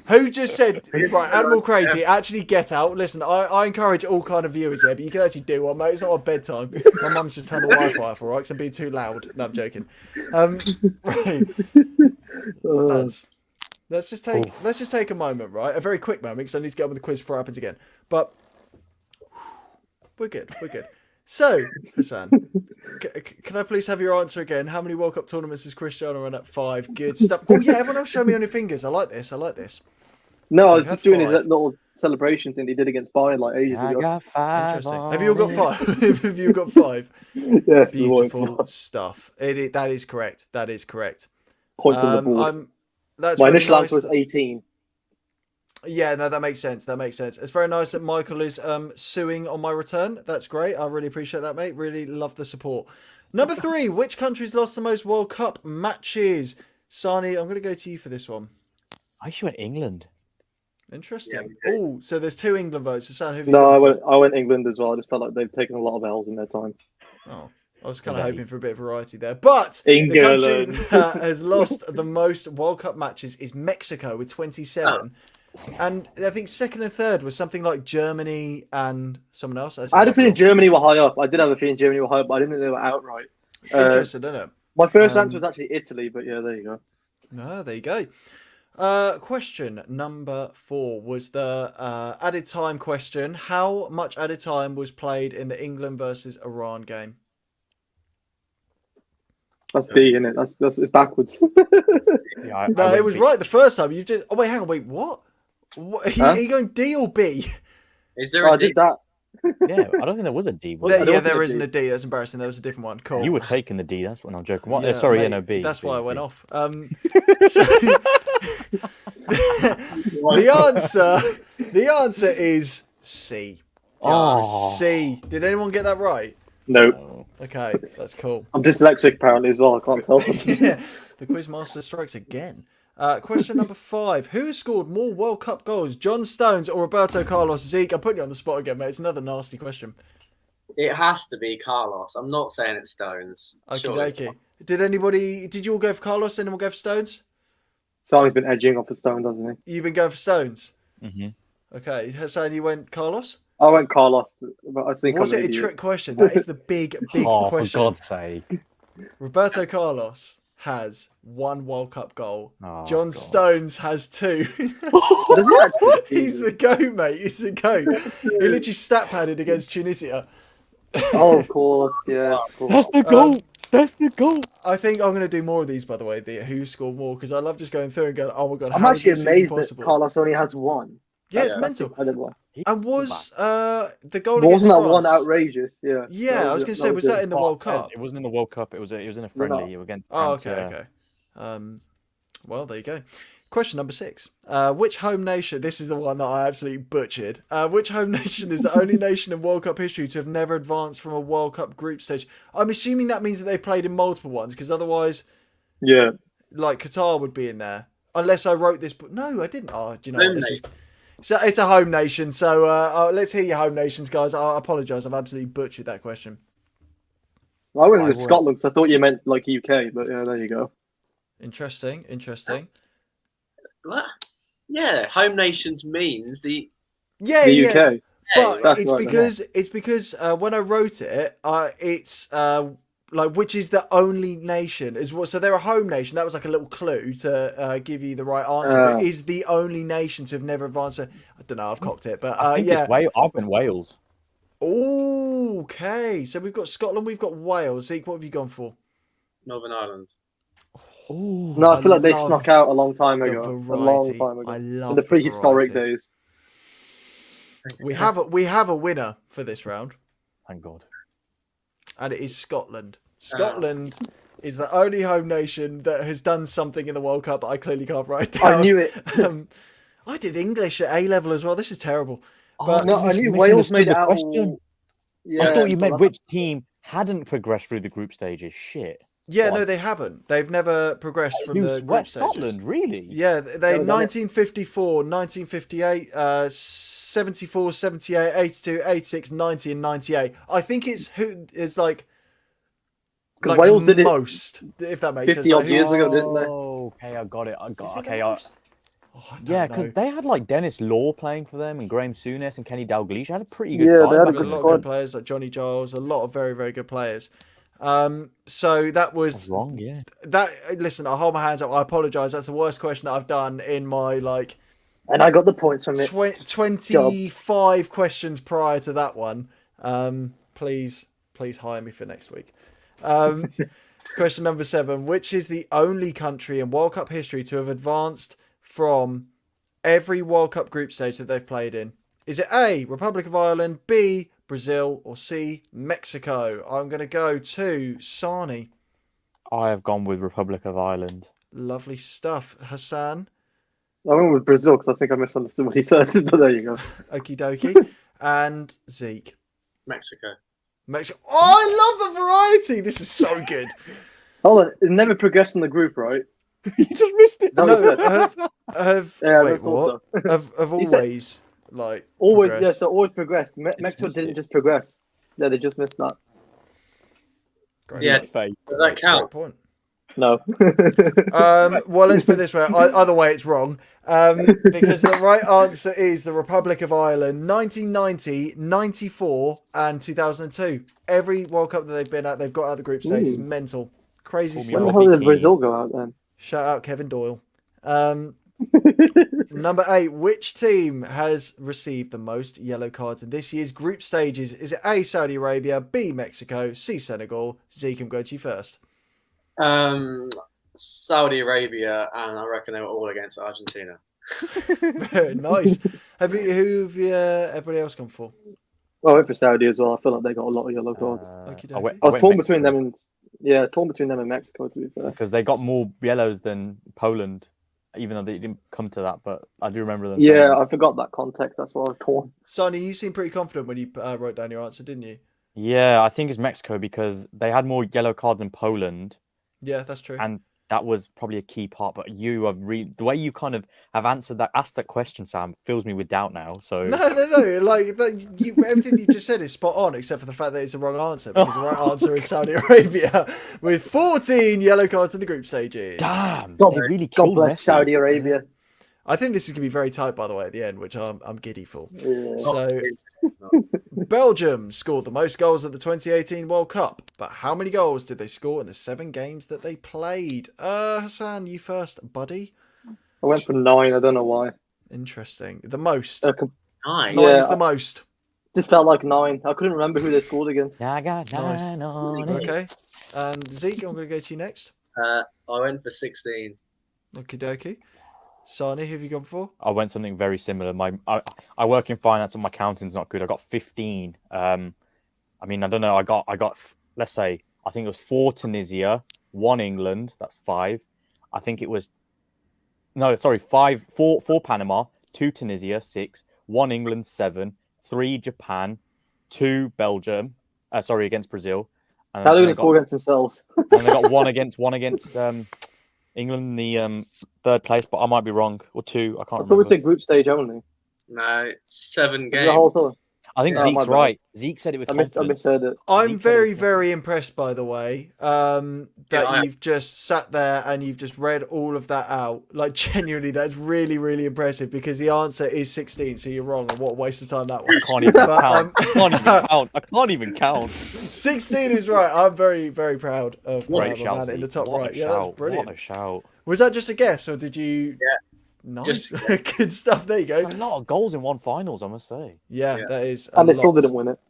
Who just said, right, Animal Crazy, actually get out. Listen, I encourage all kind of viewers here, but you can actually do one, mate. It's not on bedtime. My mum's just turned the Wi-Fi off, all right, because I'm being too loud. No, I'm joking. Right. Let's just take a moment, right? A very quick moment, because I need to get on with the quiz before it happens again. But we're good. So, Hassan, can I please have your answer again? How many World Cup tournaments has Cristiano run at? 5. Good stuff. Oh yeah, everyone else show me on your fingers. I like this. No, So I he was had just doing his 5. little celebration thing he did against Bayern like ages I ago. got 5. Interesting. Have you all got 5? Have you got 5? Yes, Beautiful stuff. That is correct. Points on the board. That's My really initial nice. answer was 18. Yeah, no, that makes sense. It's very nice that Michael is suing on my return. That's great. I really appreciate that, mate. Really love the support. Number 3, which country's lost the most World Cup matches? Sani, I'm going to go to you for this one. I actually went England. Interesting. Oh, so there's 2 England votes. So Sani, who have you No, gone for? I went England as well. I just felt like they've taken a lot of L's in their time. Oh, I was kind of hoping for a bit of variety there. But England. the country that has lost the most World Cup matches is Mexico with 27. And I think second and third was something like Germany and someone else. I had a feeling Germany were high up. I did have a feeling Germany were high up, but I didn't think they were outright. Interesting, isn't it? My first answer was actually Italy, but yeah, there you go. No, there you go. Question number 4 was the added time question. How much added time was played in the England versus Iran game? That's B, isn't it? That's it's backwards. Yeah, No, it was right the first time. You just. Oh wait, hang on. Wait, what? Are you going D or B? Is there a I did that. Yeah, I don't think there was a D. Was There, there? yeah, there isn't a D. That's embarrassing. There was a different one. Cool. You were taking the D. That's what I'm joking. What? Yeah, Sorry, mate, no B. That's B, why I B. went off. So, the answer is C. The answer is C. Did anyone get that right? Nope. Oh. Okay, that's cool. I'm dyslexic apparently as well. I can't tell. Yeah, the Quizmaster strikes again. Question number 5. Who has scored more World Cup goals, John Stones or Roberto Carlos? Zeke, I'm putting you on the spot again, mate. It's another nasty question. It has to be Carlos. I'm not saying it's Stones. Surely. Okay. Did you all go for Carlos? Anyone go for Stones? Sally's been edging off the stone, doesn't he? You've been going for Stones. Mm-hmm. Okay, Hassan, you went Carlos. I went Carlos, but I think Was I'm it an a idiot. trick question? That is the big Oh, question. for God's sake! Roberto Carlos has 1 World Cup goal. Oh, John God. Stones has 2. Does he actually? He's the goat, mate. He's the goat. He literally stat padded against Tunisia. Oh, of course, yeah. Of course. That's the goal. That's the goal. I think I'm going to do more of these, by the way, the who scored more, because I love just going through and going, oh my God, I'm how is actually this even amazed that possible? Carlos only has 1. Yeah, it's That's mental. incredible. And was the goal But against wasn't that France? one outrageous? Yeah. Yeah, I was going to say, was that in the World Cup? It wasn't in the World Cup. It was in a friendly against Oh, France. okay, okay. Well, there you go. Question number 6. Which home nation, this is the one that I absolutely butchered. Which home nation is the only nation in World Cup history to have never advanced from a World Cup group stage? I'm assuming that means that they've played in multiple ones, because otherwise, Yeah. like, Qatar would be in there. Unless I wrote this, but no, I didn't. Oh, do you know Home what? So it's a home nation, so let's hear your home nations, guys. I apologise, I've absolutely butchered that question. I went with Scotland because I thought you meant like UK, but yeah, there you go. Interesting. What? Yeah, home nations means the The UK. But That's it's right, because when I wrote it, it's like which is the only nation is what. So they're a home nation. That was like a little clue to give you the right answer. But is the only nation to have never advanced. I don't know. I've cocked it, but I think yeah. it's Wales. I've been Wales. Okay, so we've got Scotland, we've got Wales. Zeke, what have you gone for? Northern Ireland. Ooh, No, I feel like they love snuck out a long time the ago. A long variety. time ago. I love In the prehistoric variety. days. We have a winner for this round, Thank God. and it is Scotland. Scotland is the only home nation that has done something in the World Cup that I clearly can't write down. I knew it. I did English at A level as well. This is terrible. But No, I knew Wales made it out. Question. Yeah, I thought you meant but which team hadn't progressed through the group stages. Shit. Yeah, What? no, they haven't. They've never progressed from the group West stages. Scotland, really? Yeah, they Never done it. 1954, 1958, 74, 78, 82, 86, 90, and 98. I think it's who is like Wales did it most, if that makes 50 sense. odd years ago, didn't they? Oh, okay, I got it. Is it Okay, the most? Oh, I don't yeah, know. because they had like Dennis Law playing for them and Graham Souness and Kenny Dalglish. Had a pretty good Yeah, side they had a back good then. lot of squad. good players like Johnny Giles, a lot of very, very good players. So that was Wrong, yeah. that. Listen, I hold my hands up. I apologise. That's the worst question that I've done in my like And I got the points from it. 25 questions prior to that one. Please hire me for next week. Question number 7. Which is the only country in World Cup history to have advanced from every World Cup group stage that they've played in? Is it A, Republic of Ireland, B, Brazil, or C, Mexico? I'm going to go to Sani. I have gone with Republic of Ireland. Lovely stuff. Hassan. I went with Brazil because I think I misunderstood what he said, but there you go. Okie dokie. And Zeke. Mexico. Mexico. Oh, I love the variety. This is so good. Hold on, it never progressed in the group, right? You just missed it. That was it. Yeah, I wait, thought what? so. Have He said- always like Always, progressed? yeah, so always progressed. Mexico missed didn't it. just progress. Yeah, they just missed that. Great. Yeah. It's fake. Does that Great count? point. No. Well, let's put it this way. Either way, it's wrong. Because the right answer is the Republic of Ireland, 1990, 94, and 2002. Every World Cup that they've been at, they've got out of the group stage. It's Ooh. mental. Crazy Call me When the stuff. hell Robbie did Keane. Brazil go out then? Shout out Kevin Doyle. Number 8. Which team has received the most yellow cards in this year's group stages? Is it A, Saudi Arabia, B, Mexico, C, Senegal? Zeke, I'm going to you first. Saudi Arabia, and I reckon they were all against Argentina. Very nice. Who have everybody else gone for? I went for Saudi as well. I feel like they got a lot of yellow cards. Okie I went, I was torn Mexico, between them and torn between them and Mexico, to be fair. because they got more yellows than Poland, even though they didn't come to that. But I do remember them. Yeah, saying- I forgot that context. That's why I was torn. Sonny, you seemed pretty confident when you wrote down your answer, didn't you? yeah, I think it's Mexico because they had more yellow cards than Poland, Yeah, that's true. and that was probably a key part. But you have the way you kind of have asked that question, Sam, fills me with doubt now. So No. Like everything you just said is spot on, except for the fact that it's the wrong answer. Because the right answer is Saudi Arabia with 14 yellow cards in the group stages. damn, God, they really God killed bless Messi. Saudi Arabia. I think this is going to be very tight, by the way, at the end, which I'm giddy for. Yeah. So, Belgium scored the most goals at the 2018 World Cup, but how many goals did they score in the 7 games that they played? Hassan, you first, buddy. I went for 9. I don't know why. Interesting. The most. Nice. 9 Yeah. is the most. Just felt like 9. I couldn't remember who they scored against. Yeah, I got 9 on it. Okay. And Zeke, I'm going to go to you next. I went for 16. Okie dokie. Sani, who have you gone for? I went something very similar. I work in finance and my counting's not good. I got 15. I mean, I don't know. I got let's say I think it was 4 Tunisia, 1 England. That's 5. I think it was 4 Panama, 2 Tunisia, 6, 1 England, 7, 3 Japan, 2 Belgium. Against Brazil. And How are they then going to score against themselves? and they got one against England in the 3rd place, but I might be wrong, or 2. I can't I thought we remember. said group stage only. No, 7 The whole games. time. I think Oh, my Zeke's bad. right. Zeke said it with I confidence. misheard it. I'm Zeke said very, it was very impressed, by the way, that you've just sat there and you've just read all of that out. Like, genuinely, that's really, really impressive because the answer is 16, so you're wrong. And what a waste of time that I was. can't even count. I can't even count. 16 is right. I'm very, very proud of Great my shout, man in the Zeke. top What a right. Yeah, that's shout. brilliant. What a shout. Was that just a guess or did you... Yeah. Nice. Just Good stuff. There you go. There's a lot of goals in one finals, I must say. Yeah, Yeah. that is. And they still lot. didn't win it.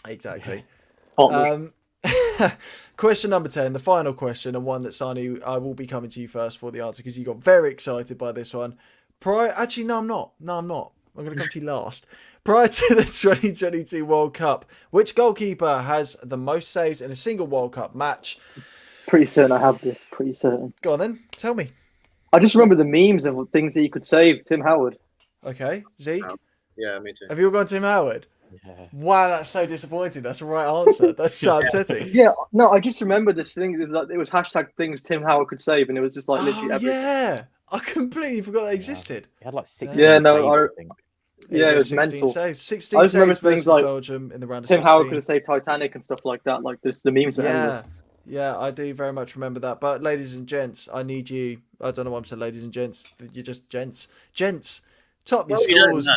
Exactly. Heartless. Question number 10, the final question, and one that Sani, I will be coming to you first for the answer because you got very excited by this one. Actually, no, I'm not. I'm going to come to you last. Prior to the 2022 World Cup, which goalkeeper has the most saves in a single World Cup match? Pretty certain I have this. Pretty certain. Go on then, tell me. I just remember the memes of things that you could save. Tim Howard. Okay, Zeke, Yeah, me too. have you all gone Tim Howard? Yeah. Wow, that's so disappointing. That's the right answer. That's so upsetting. Yeah, no, I just remember this thing. It was hashtag things Tim Howard could save, and it was just like literally Oh, everything. yeah. I completely forgot that existed. He had like 16 Yeah, no, saves, I think. Yeah, it was 16 mental. saves. 16 I just remember saves things versus like Belgium in the round of Tim 16. Howard could have saved Titanic and stuff like that. Like this, the memes are Yeah, endless. yeah, I do very much remember that. But ladies and gents, I need you. I don't know why I'm saying ladies and gents. You're just gents. Gents, top your Well, you don't scores. know.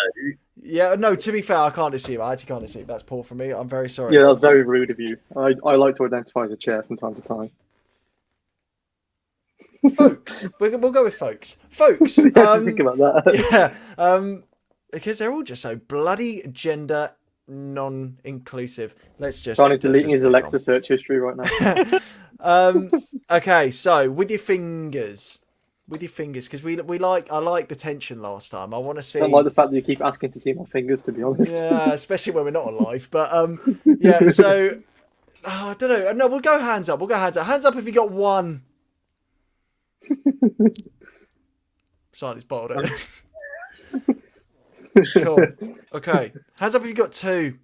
Yeah, no, to be fair, I can't deceive. I actually can't deceive. That's poor from me. I'm very sorry. Yeah, that was very rude of you. I like to identify as a chair from time to time. Folks, we'll go with folks. Folks, You have to think about that. yeah, because they're all just so bloody gender non-inclusive. Let's just. Trying to let's deleting just his move Alexa search history right now. on. Okay, so with your fingers, because I like the tension last time. I want to see. I don't like the fact that you keep asking to see my fingers, to be honest. Yeah, especially when we're not on live. But yeah. So I don't know. No, we'll go hands up. Hands up if you got one. Silence bottled it. Cool. Okay. Hands up if you got 2.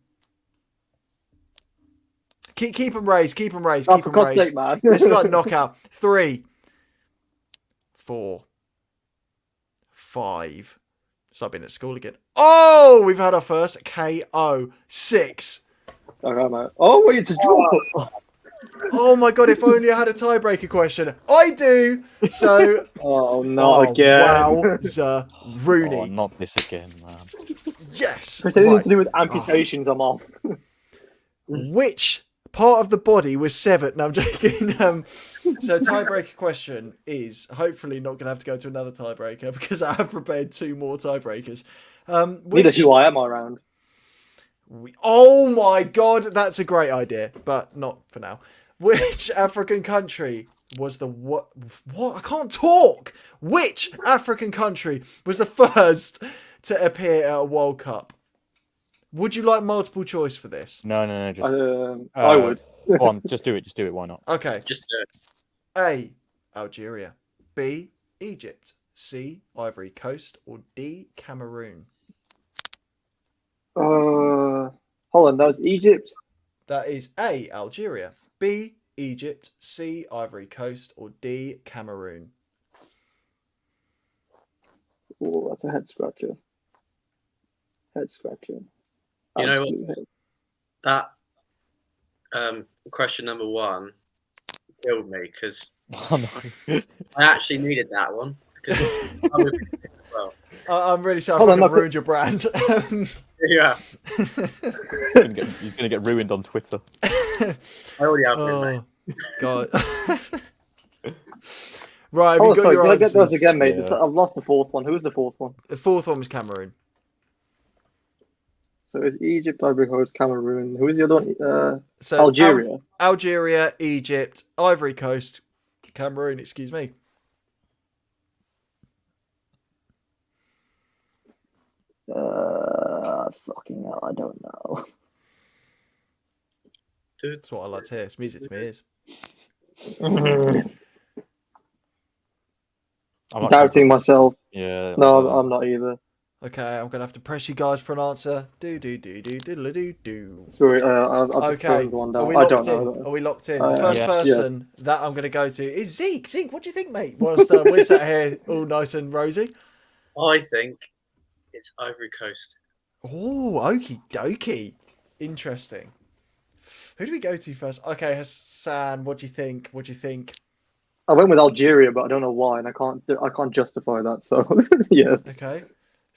Keep them raised. Keep them raised. Oh, Keep for them God's raised. sake, man. This is like knockout. 3, 4, 5. Start being at school again. Oh, we've had our first KO. 6. All right, mate. Oh, wait, it's a draw. Oh my god! If only I had a tiebreaker question. I do. So. Oh, not again. Wowza, Rooney. Oh, not this again, man. Yes. If it's anything Right. to do with amputations, I'm off. Which part of the body was severed? No, I'm joking. So tiebreaker question is hopefully not going to have to go to another tiebreaker because I have prepared 2 more tiebreakers. Neither do I am around. Oh my god, that's a great idea, but not for now. Which African country was the what? I can't talk. Which African country was the first to appear at a World Cup? Would you like multiple choice for this? No. Just I would. go on, just do it. Why not? Okay. Just A. Algeria. B. Egypt. C. Ivory Coast. Or D. Cameroon. Hold on, that was Egypt. That is A. Algeria. B. Egypt, C, Ivory Coast, or D, Cameroon? Oh, that's a head scratcher. Head scratcher. You know what? Absolute head. That question number 1 killed me because Oh, no. I actually needed that one because I would pick it as well. I'm really sorry. Hold I've on, ruined your brand. Yeah, He's gonna get ruined on Twitter. I already have been, mate. Oh, God. Right, have Oh, you got sorry. your Did I get those answers? again, mate? Yeah. I've lost the fourth one. Who was the fourth one? The fourth one was Cameroon. So it's Egypt, Ivory Coast, Cameroon. Who was the other one? So it's Algeria. Algeria, Egypt, Ivory Coast, Cameroon, excuse me. Fucking hell, I don't know. Dude, That's what I like to hear. It's music to my ears. I'm not Doubting myself. Yeah. No, I'm not either. Okay, I'm going to have to press you guys for an answer. Do. Sorry, I've just Okay, written one are down. we I locked don't in? know. Are we locked in? The first Yes. person that I'm going to go to is Zeke. Zeke, what do you think, mate? Whilst we're sat here all nice and rosy. I think it's Ivory Coast. Oh, okie dokie. Interesting. Who do we go to first? Okay, Hassan, what do you think? What do you think? I went with Algeria, but I don't know why, and I can't justify that. So yeah, Okay.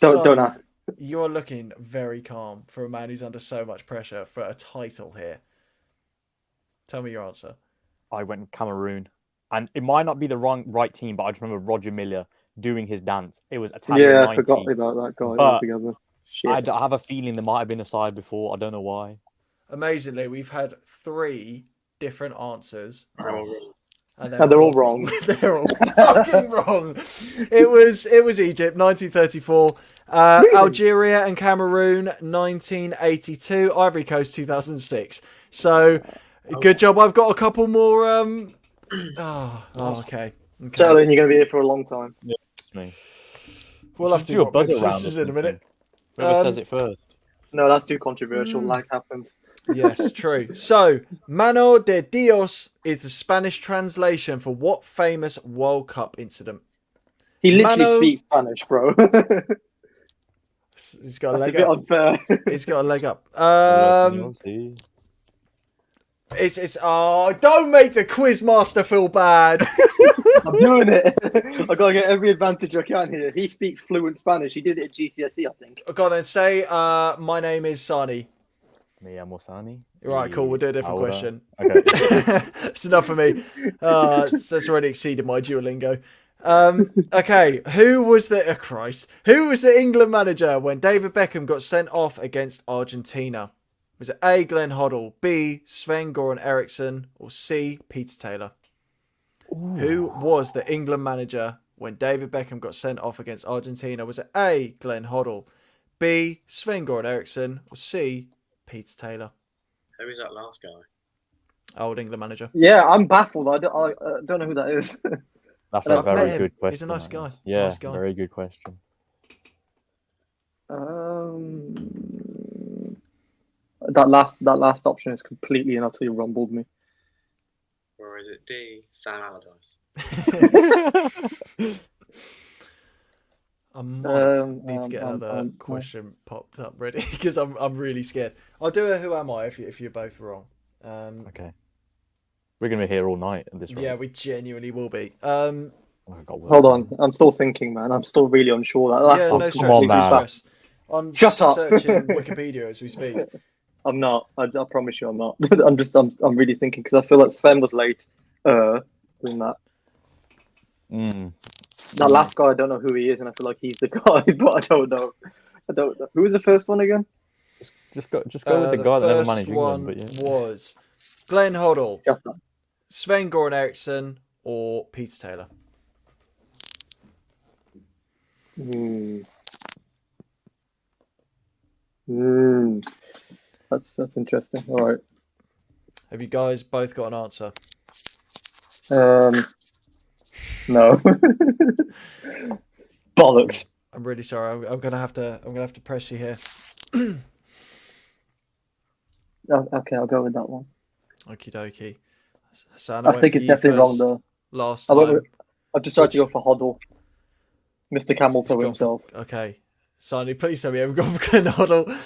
don't ask. You're looking very calm for a man who's under so much pressure for a title here. Tell me your answer. I went Cameroon, and it might not be the right team, but I just remember Roger Miller doing his dance. It was Italian Yeah, 90. I forgot about that guy But altogether. Shit. I have a feeling there might have been a side before. I don't know why. Amazingly, we've had 3 different answers. And they're all wrong. They're all fucking wrong. It was Egypt, 1934. Really? Algeria and Cameroon, 1982. Ivory Coast, 2006. So, good job. I've got a couple more. Okay. So then you're going to be here for a long time. It's me. We'll have to do a buzzer this round. is in a minute. Whoever says it first. No, that's too controversial. Like happens. Yes, true. So, Mano de Dios is a Spanish translation for what famous World Cup incident? He literally Mano- speaks Spanish, bro. He's got a That's a leg bit up. unfair. He's got a leg up. See? It's don't make the quizmaster feel bad. I'm doing it. I gotta get every advantage I can here. He speaks fluent Spanish. He did it at GCSE, I think. Go on then, say my name is Sani. Me and Mosani. Right, cool, we'll do a different question. Okay. It's enough for me. That's already exceeded my Duolingo. Okay, who was the England manager when David Beckham got sent off against Argentina? Was it A, Glenn Hoddle, B, Sven-Goran Eriksson, or C, Peter Taylor? Ooh. Who was the England manager when David Beckham got sent off against Argentina? Was it A, Glenn Hoddle, B, Sven-Goran Eriksson, or C, Peter Taylor? Who is that last guy? Old England manager. Yeah, I'm baffled. I don't know who that is. That's I've a very met him. good question. He's a nice that guy. is. Yeah, Nice guy. very good question. That last option has completely and utterly rumbled me. Or is it D, Sam Allardyce? I might need to get um, another um, question popped up ready because I'm really scared. I'll do a who am I if you're both wrong. Okay. We're going to be here all night at this rate. Yeah, we genuinely will be. Oh, I got work Hold done. on, I'm still thinking, man. I'm still really unsure. That last Yeah, one's no stress. come on, completely man. No back. stress. I'm Shut up. searching Wikipedia as we speak. I'm not. I promise you, I'm not. I'm really thinking because I feel like Sven was late. Doing that. That last guy, I don't know who he is, and I feel like he's the guy, but I don't know. Who was the first one again? Just go with the guy that never managed one England. But yeah. was Glenn Hoddle, Shut up. Sven-Goran Eriksson, or Peter Taylor. That's interesting. All right. Have you guys both got an answer? No. Bollocks. I'm really sorry. I'm gonna have to press you here. Okay, I'll go with that one. Okie dokie. Hassan, I went think for it's you definitely wrong first though. last I went time. with, I've decided to go for Hoddle, Mr. Camel Toe himself. Okay. Sonny, please tell me I've gone for Glenn Hoddle.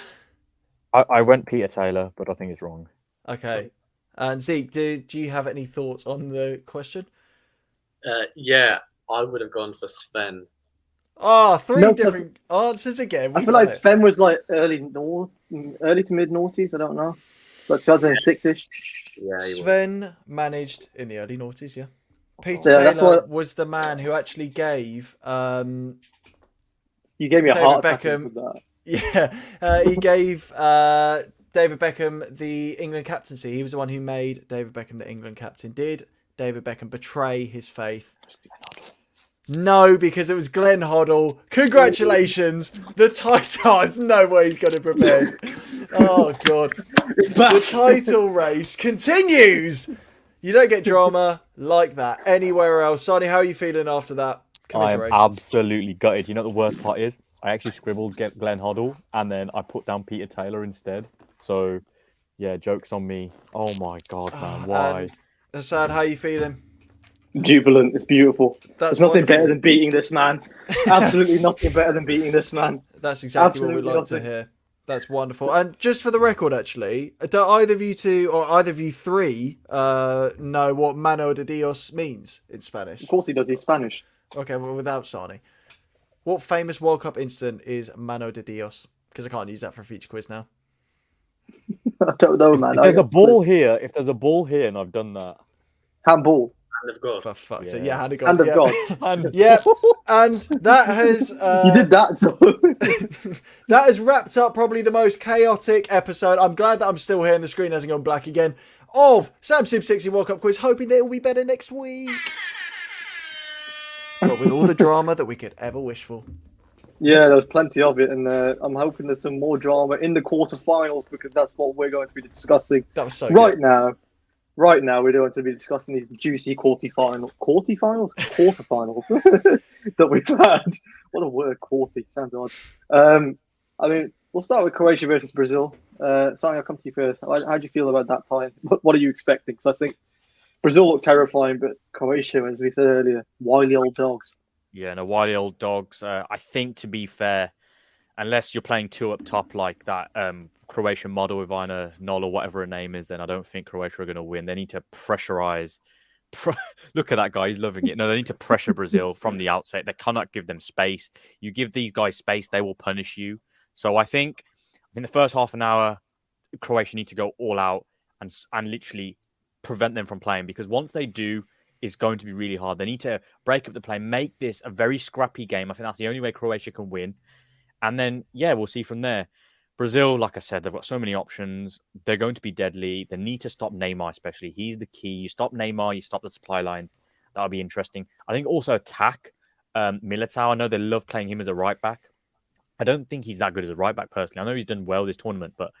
I went Peter Taylor, but I think it's wrong. Okay. And Zeke, do you have any thoughts on the question? Yeah, I would have gone for Sven. Oh, three No, different answers again. I We feel love like it. Sven was like early to mid noughties. I don't know, like 2006ish. Yeah, he was. Sven managed in the early noughties, yeah. Peter Yeah, that's Taylor what was the man who actually gave you gave me a David heart attack Beckham. with that. Yeah, he gave David Beckham the England captaincy. He was the one who made David Beckham the England captain. Did David Beckham betray his faith? No, because it was Glenn Hoddle. Congratulations. The title. There's no way he's going to prepare. Oh, God. It's back. The title race continues. You don't get drama like that anywhere else. Sonny, how are you feeling after that? I am Commiserations. absolutely gutted. You know what the worst part is? I actually scribbled Glenn Hoddle and then I put down Peter Taylor instead. So, yeah, joke's on me. Oh my God, man. Why? Hassan, how are you feeling? Jubilant. It's beautiful. That's There's nothing wonderful. better than beating this man. Absolutely nothing better than beating this man. That's exactly Absolutely what we'd like to nothing. hear. That's wonderful. And just for the record, actually, do either of you two or either of you three know what Mano de Dios means in Spanish? Of course he does. He's Spanish. Okay, well, without Sani. What famous World Cup incident is Mano de Dios? Because I can't use that for a future quiz now. I don't know, man. If there's a ball here, and I've done that. Handball. Hand of God. For fuck's sake. Yes. Yeah, hand of God. Hand of yeah. God. And Yeah, and that has You did that, so. that has wrapped up probably the most chaotic episode. I'm glad that I'm still here and the screen hasn't gone black again. Of Sam Sim 60 World Cup quiz, hoping that it will be better next week. But with all the drama that we could ever wish for. Yeah, there was plenty of it, and I'm hoping there's some more drama in the quarterfinals because that's what we're going to be discussing That was so right good. now. Right now, we're going to be discussing these juicy quarterfinals that we've had. What a word, quarty sounds odd. I mean, we'll start with Croatia versus Brazil. Sonny, I'll come to you first. How do you feel about that tie? What are you expecting? Because I think Brazil looked terrifying, but Croatia, as we said earlier, wily old dogs. yeah, no, wily old dogs. I think, to be fair, unless you're playing two up top like that Croatian model, Ivana Nol or whatever her name is, then I don't think Croatia are going to win. They need to pressurize. Look at that guy. He's loving it. No, they need to pressure Brazil from the outset. They cannot give them space. You give these guys space, they will punish you. So I think in the first half an hour, Croatia need to go all out and literally prevent them from playing, because once they do, it's going to be really hard. They need to break up the play, make this a very scrappy game. I think that's the only way Croatia can win. And then, yeah, we'll see from there. Brazil, like I said, they've got so many options. They're going to be deadly. They need to stop Neymar, especially. He's the key. You stop Neymar, you stop the supply lines. That'll be interesting. I think also attack Militao. I know they love playing him as a right back. I don't think he's that good as a right back, personally. I know he's done well this tournament, but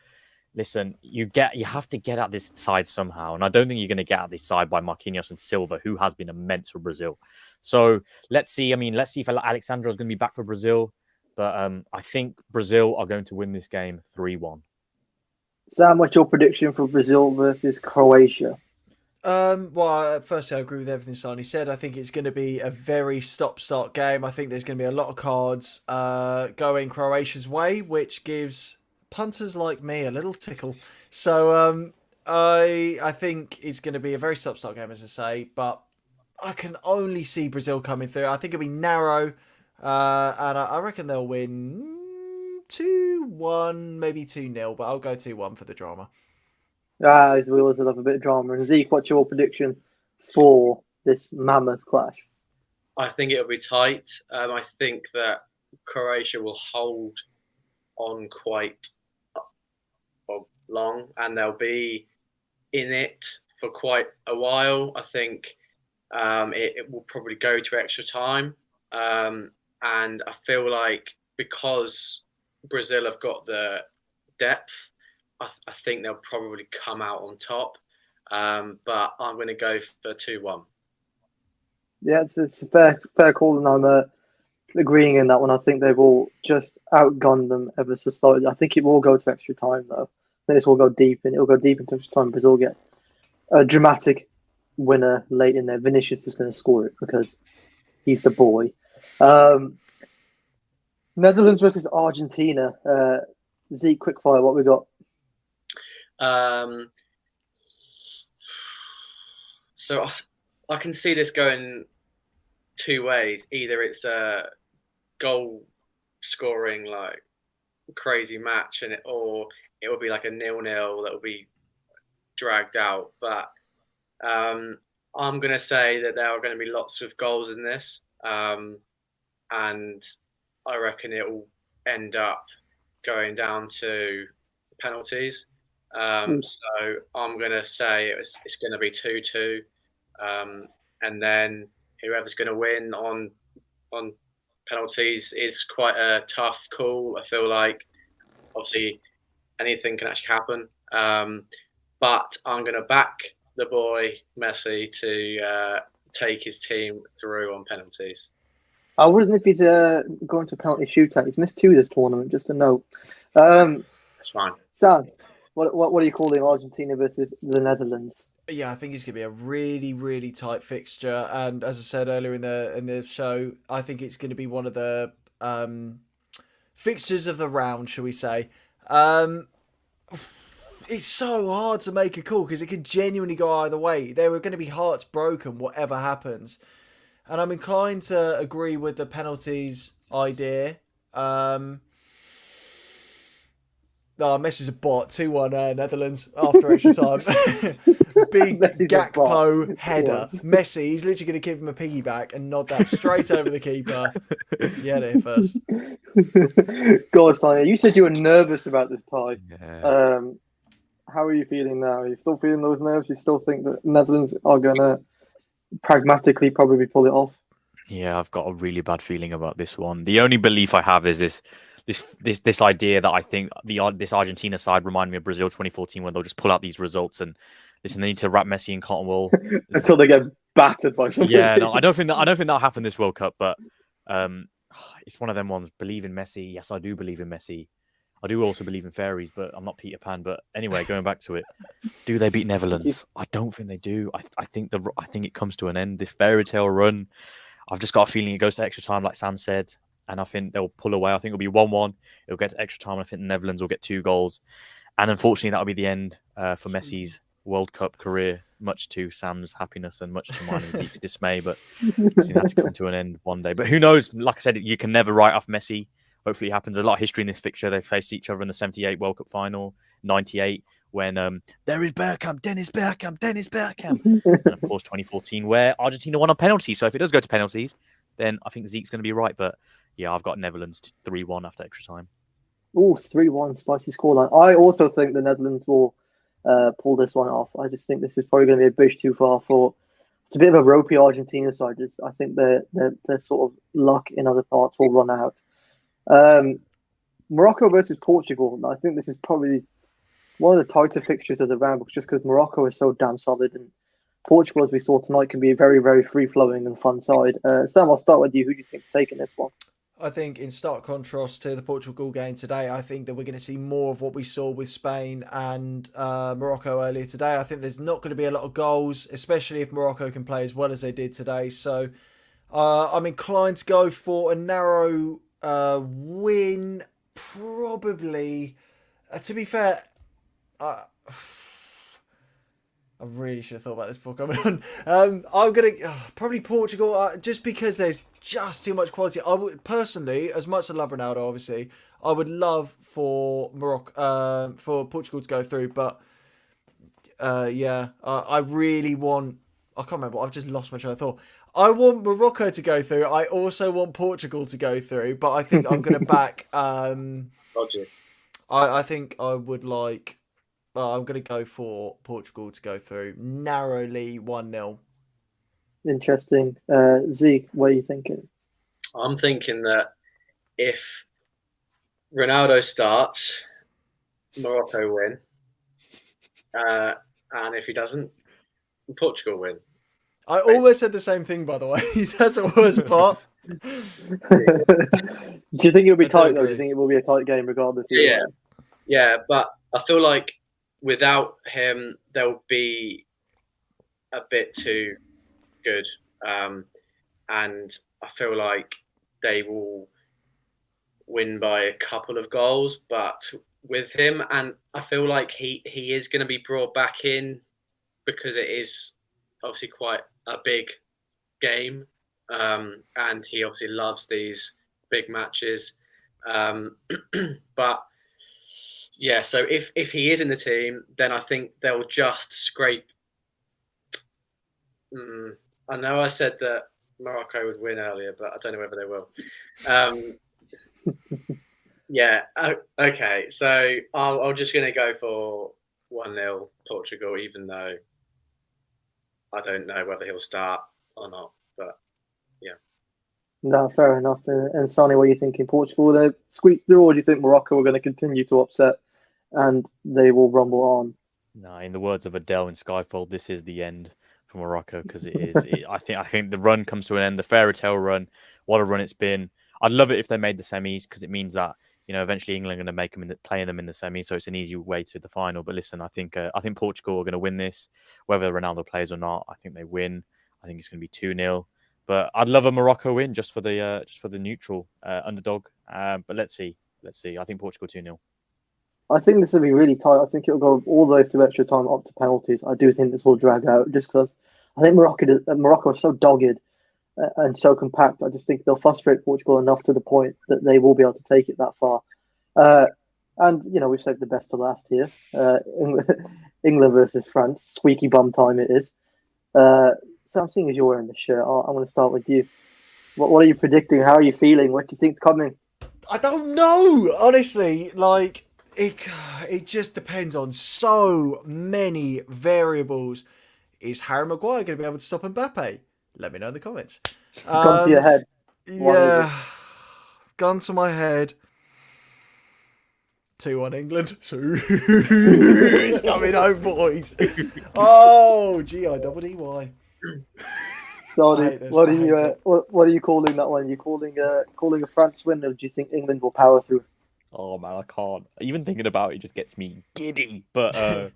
listen, you have to get at this side somehow. And I don't think you're going to get at this side by Marquinhos and Silva, who has been immense for Brazil. So let's see. I mean, let's see if Alexandro is going to be back for Brazil. But I think Brazil are going to win this game 3-1. Sam, what's your prediction for Brazil versus Croatia? Well, firstly, I agree with everything Sani said. I think it's going to be a very stop-start game. I think there's going to be a lot of cards going Croatia's way, which gives punters like me a little tickle. So I think it's going to be a very stop-start game, as I say. But I can only see Brazil coming through. I think it'll be narrow. And I reckon they'll win 2-1, maybe 2-0, but I'll go 2-1 for the drama. We always love a bit of drama. And Zeke, what's your prediction for this mammoth clash? I think it'll be tight. I think that Croatia will hold on quite long, and they'll be in it for quite a while. I think it will probably go to extra time. And I feel like because Brazil have got the depth, I think they'll probably come out on top. But I'm going to go for 2-1. Yeah, it's a fair call, and I'm agreeing in that one. I think they've all just outgunned them ever so slightly. I think it will go to extra time, though. Then this will go deep, and it'll go deep into extra time. Brazil get a dramatic winner late in there. Vinicius is going to score it because he's the boy. Netherlands versus Argentina. Zeke, quickfire, what we got? So I can see this going two ways. Either it's a goal scoring like crazy match, or it will be like a 0-0 that will be dragged out. But I'm going to say that there are going to be lots of goals in this, and I reckon it will end up going down to penalties. So I'm going to say it's going to be 2-2, and then whoever's going to win on penalties is quite a tough call. I feel like obviously anything can actually happen, but I'm going to back the boy Messi to take his team through on penalties. I wouldn't if he's going to penalty shootout. He's missed 2 this tournament, just a note. That's fine. Stan, what are you calling Argentina versus the Netherlands? Yeah, I think it's going to be a really, really tight fixture. And as I said earlier in the show, I think it's going to be one of the fixtures of the round, shall we say. It's so hard to make a call because it could genuinely go either way. There are going to be hearts broken, whatever happens. And I'm inclined to agree with the penalties idea. Messi's a bot. 2-1 Netherlands after extra time. Big Gakpo header. Messi, he's literally going to give him a piggyback and nod that straight over the keeper. Yeah, there first. Go on, Sonia. You said you were nervous about this tie. Yeah. How are you feeling now? Are you still feeling those nerves? You still think that Netherlands are going to pragmatically probably pull it off? Yeah, I've got a really bad feeling about this one. The only belief I have is this idea that I think this Argentina side remind me of Brazil 2014 when they'll just pull out these results and listen, they need to wrap Messi and cotton wool until they get battered by somebody. Yeah, no, I don't think that'll happen this World Cup, but it's one of them ones. Believe in Messi. Yes, I do believe in Messi. I do also believe in fairies, but I'm not Peter Pan. But anyway, going back to it, do they beat Netherlands? I don't think they do. I think it comes to an end. This fairy tale run, I've just got a feeling it goes to extra time, like Sam said, and I think they'll pull away. I think it'll be 1-1. It'll get to extra time. And I think the Netherlands will get 2 goals, and unfortunately, that'll be the end for Messi's World Cup career, much to Sam's happiness and much to mine and Zeke's dismay. But it's had to come to an end one day. But who knows? Like I said, you can never write off Messi. Hopefully it happens. There's a lot of history in this fixture. They faced each other in the 78 World Cup final, 98, when there is Bergkamp, Dennis Bergkamp. And of course 2014, where Argentina won on penalties. So if it does go to penalties, then I think Zeke's going to be right. But yeah, I've got Netherlands 3-1 after extra time. Oh, 3-1, spicy scoreline. I also think the Netherlands will pull this one off. I just think this is probably going to be a bridge too far for. It's a bit of a ropey Argentina side. I think their sort of luck in other parts will run out. Morocco versus Portugal. I think this is probably one of the tighter fixtures of the round, just because Morocco is so damn solid, and Portugal, as we saw tonight, can be a very, very free-flowing and fun side. Sam, I'll start with you. Who do you think's taking this one? I think in stark contrast to the Portugal game today, I think that we're going to see more of what we saw with Spain and Morocco earlier today. I think there's not going to be a lot of goals, especially if Morocco can play as well as they did today. So I'm inclined to go for a narrow win, probably. To be fair, I really should have thought about this before coming on. I'm going to probably Portugal, just because there's just too much quality. I would personally, as much as I love Ronaldo, obviously, I would love for for Portugal to go through. But I really want. I can't remember. I've just lost my train of thought. I want Morocco to go through. I also want Portugal to go through, but I think I'm going to back. Logic. I think I would like. I'm going to go for Portugal to go through narrowly 1-0. Interesting. Zeke, what are you thinking? I'm thinking that if Ronaldo starts, Morocco win, and if he doesn't, Portugal win. I almost said the same thing, by the way. That's the worst part. Do you think it'll be tight, though? Do you think it will be a tight game regardless? Yeah, but I feel like without him, there'll be a bit too good, and I feel like they will win by a couple of goals. But with him, and I feel like he is going to be brought back in because it is obviously quite a big game, and he obviously loves these big matches. But yeah, so if he is in the team, then I think they'll just scrape. I know I said that Morocco would win earlier, but I don't know whether they will. Yeah. Okay. So I'm just going to go for 1-0 Portugal, even though I don't know whether he'll start or not. But yeah. No, fair enough. And Sonny, what are you thinking? Portugal will they squeak through, or do you think Morocco are going to continue to upset and they will rumble on? No, in the words of Adele in Skyfall, this is the end for Morocco because it is. I think the run comes to an end. The fairy tale run, what a run it's been. I'd love it if they made the semis because it means that eventually England are going to make them playing them in the semis, so it's an easy way to the final. But listen, I think Portugal are going to win this, whether Ronaldo plays or not. I think they win. I think it's going to be 2-0. But I'd love a Morocco win just for the neutral underdog. But let's see. I think Portugal 2-0. I think this will be really tight. I think it'll go all the way through extra time up to penalties. I do think this will drag out just because I think Morocco are so dogged and so compact. I just think they'll frustrate Portugal enough to the point that they will be able to take it that far. And we've saved the best to last here. England versus France. Squeaky bum time it is. So I'm seeing as you're wearing the shirt, I'm going to start with you. What are you predicting? How are you feeling? What do you think's coming? I don't know, honestly. Like it just depends on so many variables. Is Harry Maguire going to be able to stop Mbappe? Let me know in the comments. Gun to your head. Yeah, gun to my head. 2-1 England. It's coming home, boys. Oh, G-I-double-D-Y. Sorry, what are you calling that one? Are you calling a France win, or do you think England will power through? Oh man, I can't. Even thinking about it just gets me giddy. But I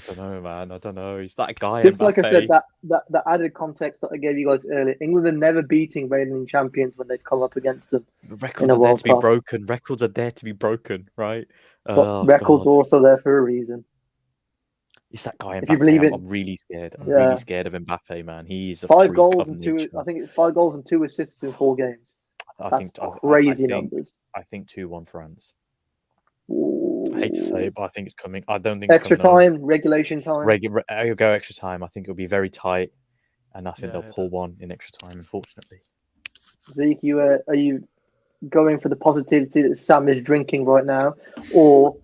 don't know, man. I don't know. He's that guy. Just Mbappe. like I said, that added context that I gave you guys earlier. England are never beating reigning champions when they've come up against them. Records are there to be broken. Records are there to be broken, right? But records are also there for a reason. It's that guy. If you believe it, I'm really scared. I'm really scared of Mbappe, man. He's a 5 goals and 2. I think it's 5 goals and 2 assists in 4 games. That's crazy numbers. I think 2-1 France. Ooh. I hate to say it, but I think it's coming. I don't think extra time, regulation time. I'll go extra time. I think it'll be very tight, and I think they'll pull one in extra time. Unfortunately, Zeke, are you going for the positivity that Sam is drinking right now, or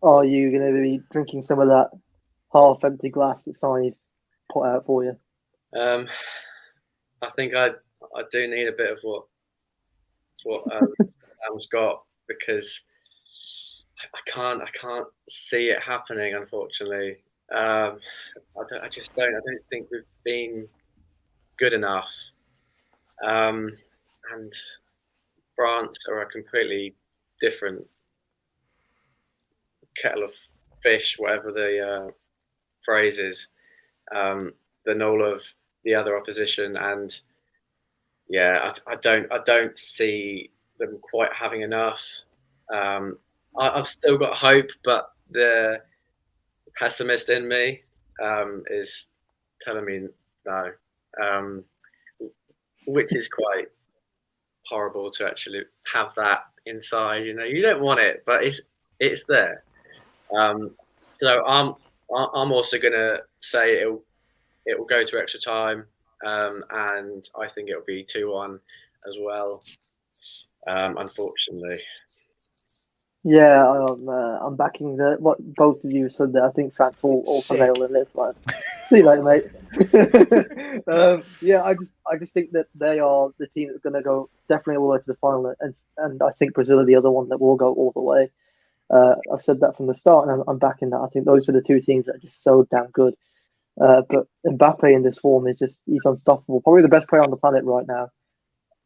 are you going to be drinking some of that half-empty glass that Sonny's put out for you? I think I do need a bit of what Sam's got, because I can't see it happening, unfortunately. I don't think we've been good enough. And France are a completely different kettle of fish, whatever the phrase is, than all of the other opposition. And yeah, I don't see them quite having enough. I've still got hope, but the pessimist in me is telling me no, which is quite horrible to actually have that inside. You don't want it, but it's there. So I'm also gonna say it will go to extra time, and I think it'll be 2-1 as well. Unfortunately. Yeah, I'm backing what both of you said there. I think France will prevail in this one. See you later, mate. Yeah, I just think that they are the team that's going to go definitely all the way to the final, and I think Brazil are the other one that will go all the way. I've said that from the start, and I'm backing that. I think those are the two teams that are just so damn good. But Mbappe in this form he's unstoppable. Probably the best player on the planet right now,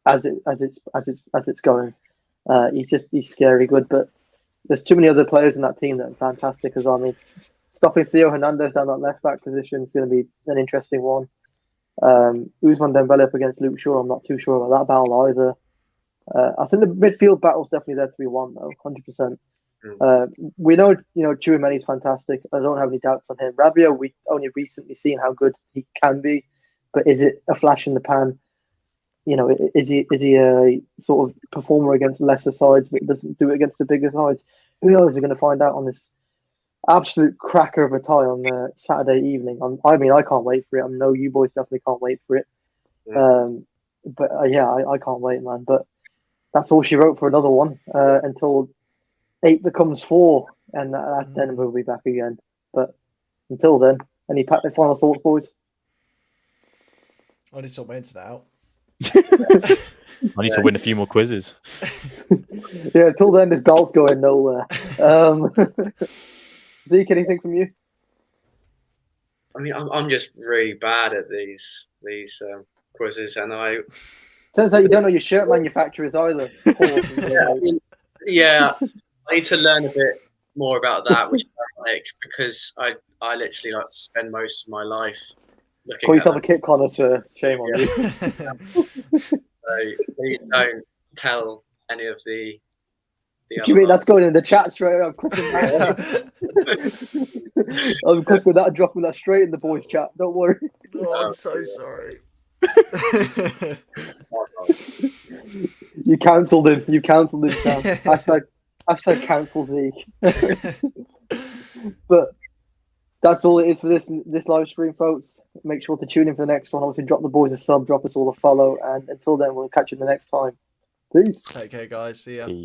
as it's going. He's scary good, but there's too many other players in that team that are fantastic as well. I mean, stopping Theo Hernandez down that left back position is going to be an interesting one. Usman Dembele up against Luke Shaw. I'm not too sure about that battle either. I think the midfield battle's definitely there to be won though, 100%. We know, Tchouameni's fantastic. I don't have any doubts on him. Rabiot, we only recently seen how good he can be, but is it a flash in the pan? Is he a sort of performer against lesser sides, but doesn't do it against the bigger sides? Who knows? We're going to find out on this absolute cracker of a tie on Saturday evening. I can't wait for it. I know you boys definitely can't wait for it. I can't wait, man. But that's all she wrote for another one until 8 becomes 4, and then we'll be back again. But until then, any final thoughts, boys? I need to sort my internet out. I need to win a few more quizzes. Yeah, until then, this belt's going nowhere. Zeke, anything from you? I mean, I'm just really bad at these quizzes, and Turns out you don't know your shirt manufacturers either. Yeah, I need to learn a bit more about that, which I like, because I literally like spend most of my life looking. Call yourself a kit connoisseur. Shame on you. So please don't tell any of the. What do you mean that's going in the chat straight away? I'm clipping that. I'm clipping that and dropping that straight in the boys' chat. Don't worry. Oh, I'm so sorry. You cancelled him. Sam. Hashtag cancel Zeke. But that's all it is for this live stream, folks. Make sure to tune in for the next one. Obviously, drop the boys a sub, drop us all a follow, and until then, we'll catch you the next time. Peace. Take care, guys. See ya. Peace.